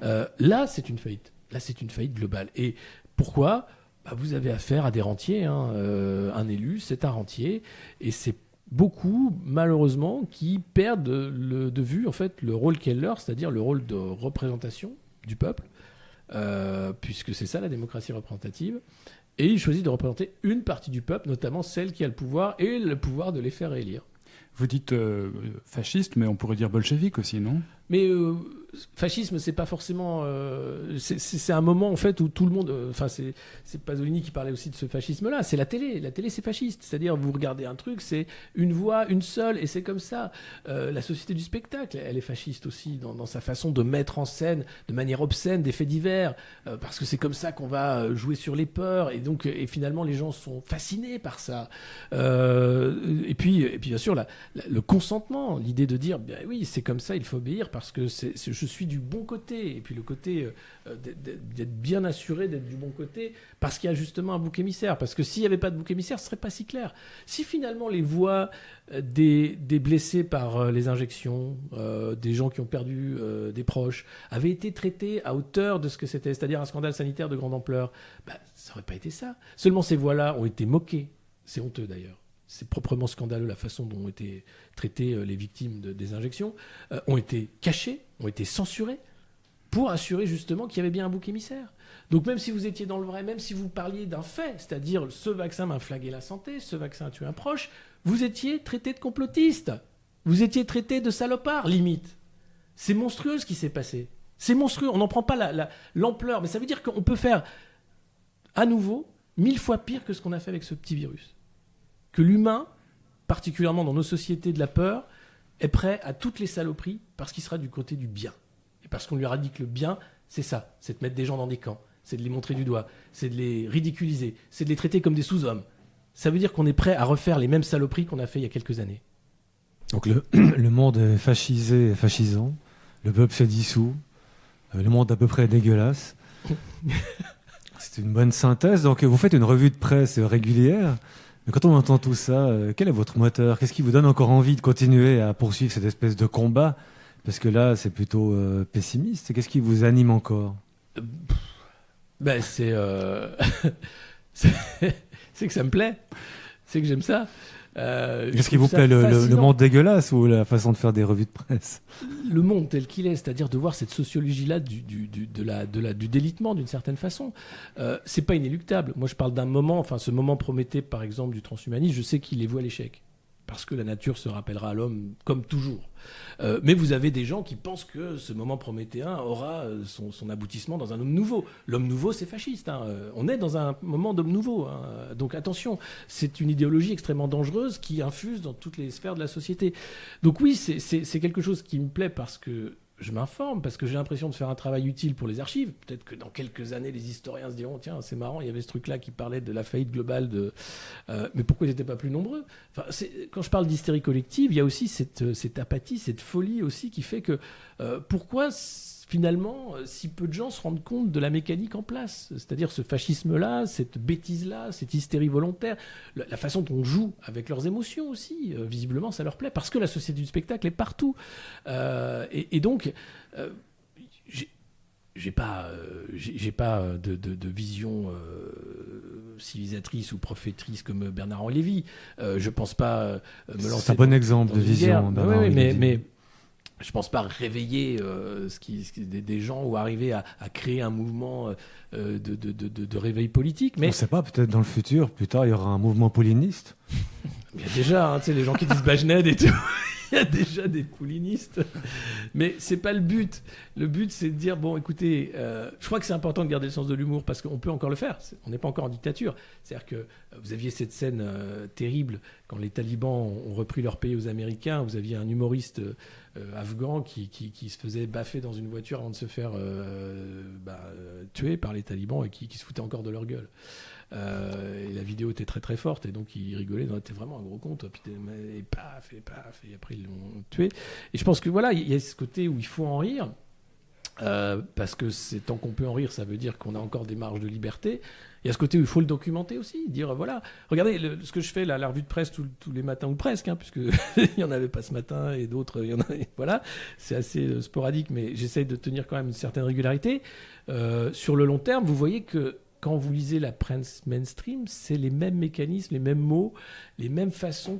là, c'est une faillite. Là, c'est une faillite globale. Et pourquoi ? Vous avez affaire à des rentiers. Un élu, c'est un rentier. Et c'est beaucoup, malheureusement, qui perdent de vue en fait, le rôle qu'est leur, c'est-à-dire le rôle de représentation du peuple, puisque c'est ça la démocratie représentative. Et ils choisissent de représenter une partie du peuple, notamment celle qui a le pouvoir et le pouvoir de les faire élire. Vous dites fasciste, mais on pourrait dire bolchevique aussi, non ? Mais fascisme, c'est pas forcément. C'est un moment en fait où tout le monde. Enfin, c'est Pasolini qui parlait aussi de ce fascisme-là. C'est la télé. La télé, c'est fasciste. C'est-à-dire, vous regardez un truc, c'est une voix, une seule, et c'est comme ça. La société du spectacle, elle est fasciste aussi dans sa façon de mettre en scène de manière obscène des faits divers, parce que c'est comme ça qu'on va jouer sur les peurs, et donc et finalement les gens sont fascinés par ça. Et puis bien sûr le consentement, l'idée de dire ben oui, c'est comme ça, il faut obéir parce que je suis du bon côté, et puis le côté d'être bien assuré d'être du bon côté parce qu'il y a justement un bouc émissaire, parce que s'il n'y avait pas de bouc émissaire, ce serait pas si clair. Si finalement les voix des blessés par les injections, des gens qui ont perdu des proches, avaient été traitées à hauteur de ce que c'était, c'est-à-dire un scandale sanitaire de grande ampleur, ben, ça n'aurait pas été ça. Seulement ces voix-là ont été moquées, c'est honteux d'ailleurs. C'est proprement scandaleux la façon dont ont été traitées les victimes des injections, ont été cachées, ont été censurées, pour assurer justement qu'il y avait bien un bouc émissaire. Donc même si vous étiez dans le vrai, même si vous parliez d'un fait, c'est-à-dire ce vaccin m'a flagué la santé, ce vaccin a tué un proche, vous étiez traité de complotiste, vous étiez traité de salopard, limite. C'est monstrueux ce qui s'est passé. C'est monstrueux, on n'en prend pas l'ampleur, mais ça veut dire qu'on peut faire à nouveau 1000 fois pire que ce qu'on a fait avec ce petit virus. Que l'humain, particulièrement dans nos sociétés de la peur, est prêt à toutes les saloperies parce qu'il sera du côté du bien. Et parce qu'on lui aura dit que le bien, c'est ça, c'est de mettre des gens dans des camps, c'est de les montrer du doigt, c'est de les ridiculiser, c'est de les traiter comme des sous-hommes. Ça veut dire qu'on est prêt à refaire les mêmes saloperies qu'on a fait il y a quelques années. Donc le monde est fascisé et fascisant, le peuple se dissout, le monde à peu près est dégueulasse. C'est une bonne synthèse. Donc vous faites une revue de presse régulière. Mais quand on entend tout ça, quel est votre moteur ? Qu'est-ce qui vous donne encore envie de continuer à poursuivre cette espèce de combat ? Parce que là, c'est plutôt pessimiste. Qu'est-ce qui vous anime encore ? Ben, c'est que ça me plaît. C'est que j'aime ça. Qu'est-ce qui vous plaît, le monde dégueulasse ou la façon de faire des revues de presse ? Le monde tel qu'il est, c'est-à-dire de voir cette sociologie-là du délitement d'une certaine façon, c'est pas inéluctable. Moi, je parle d'un moment, enfin ce moment Prométhée, par exemple, du transhumanisme, je sais qu'il les voit l'échec. Parce que la nature se rappellera à l'homme comme toujours. Mais vous avez des gens qui pensent que ce moment prométhéen aura son aboutissement dans un homme nouveau. L'homme nouveau, c'est fasciste. Hein. On est dans un moment d'homme nouveau. Hein. Donc attention, c'est une idéologie extrêmement dangereuse qui infuse dans toutes les sphères de la société. Donc oui, c'est quelque chose qui me plaît parce que je m'informe, parce que j'ai l'impression de faire un travail utile pour les archives. Peut-être que dans quelques années, les historiens se diront « Tiens, c'est marrant, il y avait ce truc-là qui parlait de la faillite globale de... mais pourquoi ils n'étaient pas plus nombreux ?» Enfin, quand je parle d'hystérie collective, il y a aussi cette apathie, cette folie aussi qui fait que pourquoi finalement si peu de gens se rendent compte de la mécanique en place, c'est-à-dire ce fascisme-là, cette bêtise-là, cette hystérie volontaire, la façon dont on joue avec leurs émotions aussi, visiblement ça leur plaît, parce que la société du spectacle est partout. Et donc, j'ai pas de vision civilisatrice ou prophétrice comme Bernard-Henri Lévy. Je pense pas me lancer. C'est un bon exemple de vision. Oui, mais je pense pas réveiller des gens ou arriver à créer un mouvement de réveil politique. Mais on ne sait pas, peut-être dans le futur, plus tard, il y aura un mouvement pauliniste. Il y a déjà, hein, tu sais, les gens qui disent Bajned et tout. Il y a déjà des paulinistes. Mais c'est pas le but. Le but, c'est de dire, bon, écoutez, je crois que c'est important de garder le sens de l'humour parce qu'on peut encore le faire. On n'est pas encore en dictature. C'est-à-dire que vous aviez cette scène terrible quand les talibans ont repris leur pays aux Américains. Vous aviez un humoriste afghan qui se faisait baffer dans une voiture avant de se faire tuer par les talibans et qui se foutait encore de leur gueule. Et la vidéo était très très forte et donc ils rigolaient, c'était vraiment un gros con, et paf, et après ils l'ont tué. Et je pense que voilà, il y a ce côté où il faut en rire, parce que tant qu'on peut en rire, ça veut dire qu'on a encore des marges de liberté. Il y a ce côté où il faut le documenter aussi, dire voilà, regardez ce que je fais là, la revue de presse tous les matins ou presque, hein, puisque il n'y en avait pas ce matin et d'autres, il y en a, voilà, c'est assez sporadique, mais j'essaye de tenir quand même une certaine régularité. Sur le long terme, vous voyez que quand vous lisez la presse mainstream, c'est les mêmes mécanismes, les mêmes mots, les mêmes façons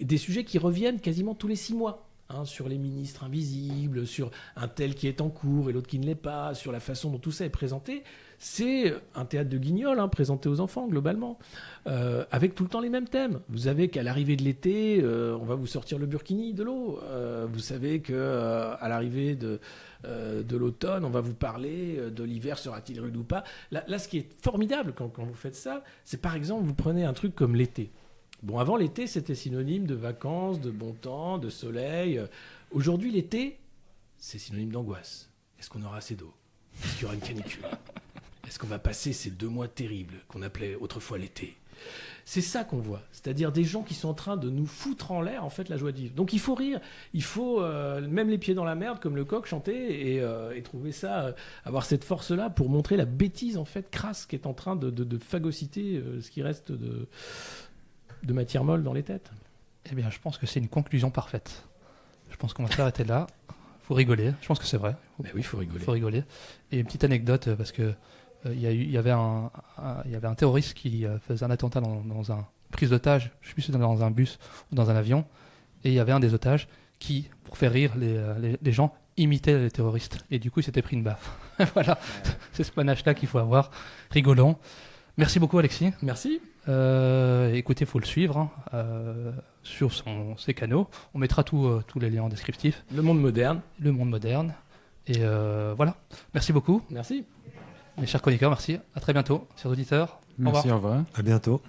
des sujets qui reviennent quasiment tous les 6 mois. Hein, sur les ministres invisibles, sur un tel qui est en cours et l'autre qui ne l'est pas, sur la façon dont tout ça est présenté. C'est un théâtre de Guignol présenté aux enfants, globalement, avec tout le temps les mêmes thèmes. Vous savez qu'à l'arrivée de l'été, on va vous sortir le burkini de l'eau. Vous savez qu'à l'arrivée de l'automne, on va vous parler de l'hiver, sera-t-il rude ou pas. Là, ce qui est formidable quand vous faites ça, c'est par exemple, vous prenez un truc comme l'été. Bon, avant, l'été, c'était synonyme de vacances, de bon temps, de soleil. Aujourd'hui, l'été, c'est synonyme d'angoisse. Est-ce qu'on aura assez d'eau ? Est-ce qu'il y aura une canicule ? Est-ce qu'on va passer ces 2 mois terribles qu'on appelait autrefois l'été ? C'est ça qu'on voit, c'est-à-dire des gens qui sont en train de nous foutre en l'air en fait la joie de vivre. Donc il faut rire, il faut même les pieds dans la merde comme le coq chanter et trouver ça, avoir cette force-là pour montrer la bêtise en fait crasse qui est en train de phagocyter ce qui reste de matière molle dans les têtes. Eh bien, je pense que c'est une conclusion parfaite. Je pense qu'on va s'arrêter là. Faut rigoler. Je pense que c'est vrai. Ben oui, il faut rigoler. Faut rigoler. Et une petite anecdote parce que il y avait un terroriste qui faisait un attentat dans un prise d'otage. Je sais plus si c'était dans un bus ou dans un avion. Et il y avait un des otages qui, pour faire rire les gens, imitait les terroristes. Et du coup, il s'était pris une baffe. Voilà. C'est ce panache-là qu'il faut avoir. Rigolant. Merci beaucoup, Alexis. Merci. Écoutez, il faut le suivre sur ses canaux. On mettra tous les liens en descriptif. Le monde moderne. Le monde moderne. Et voilà. Merci beaucoup. Merci. Mes chers chroniqueurs, merci. À très bientôt. Chers auditeurs, Merci, au revoir. au revoir. À bientôt.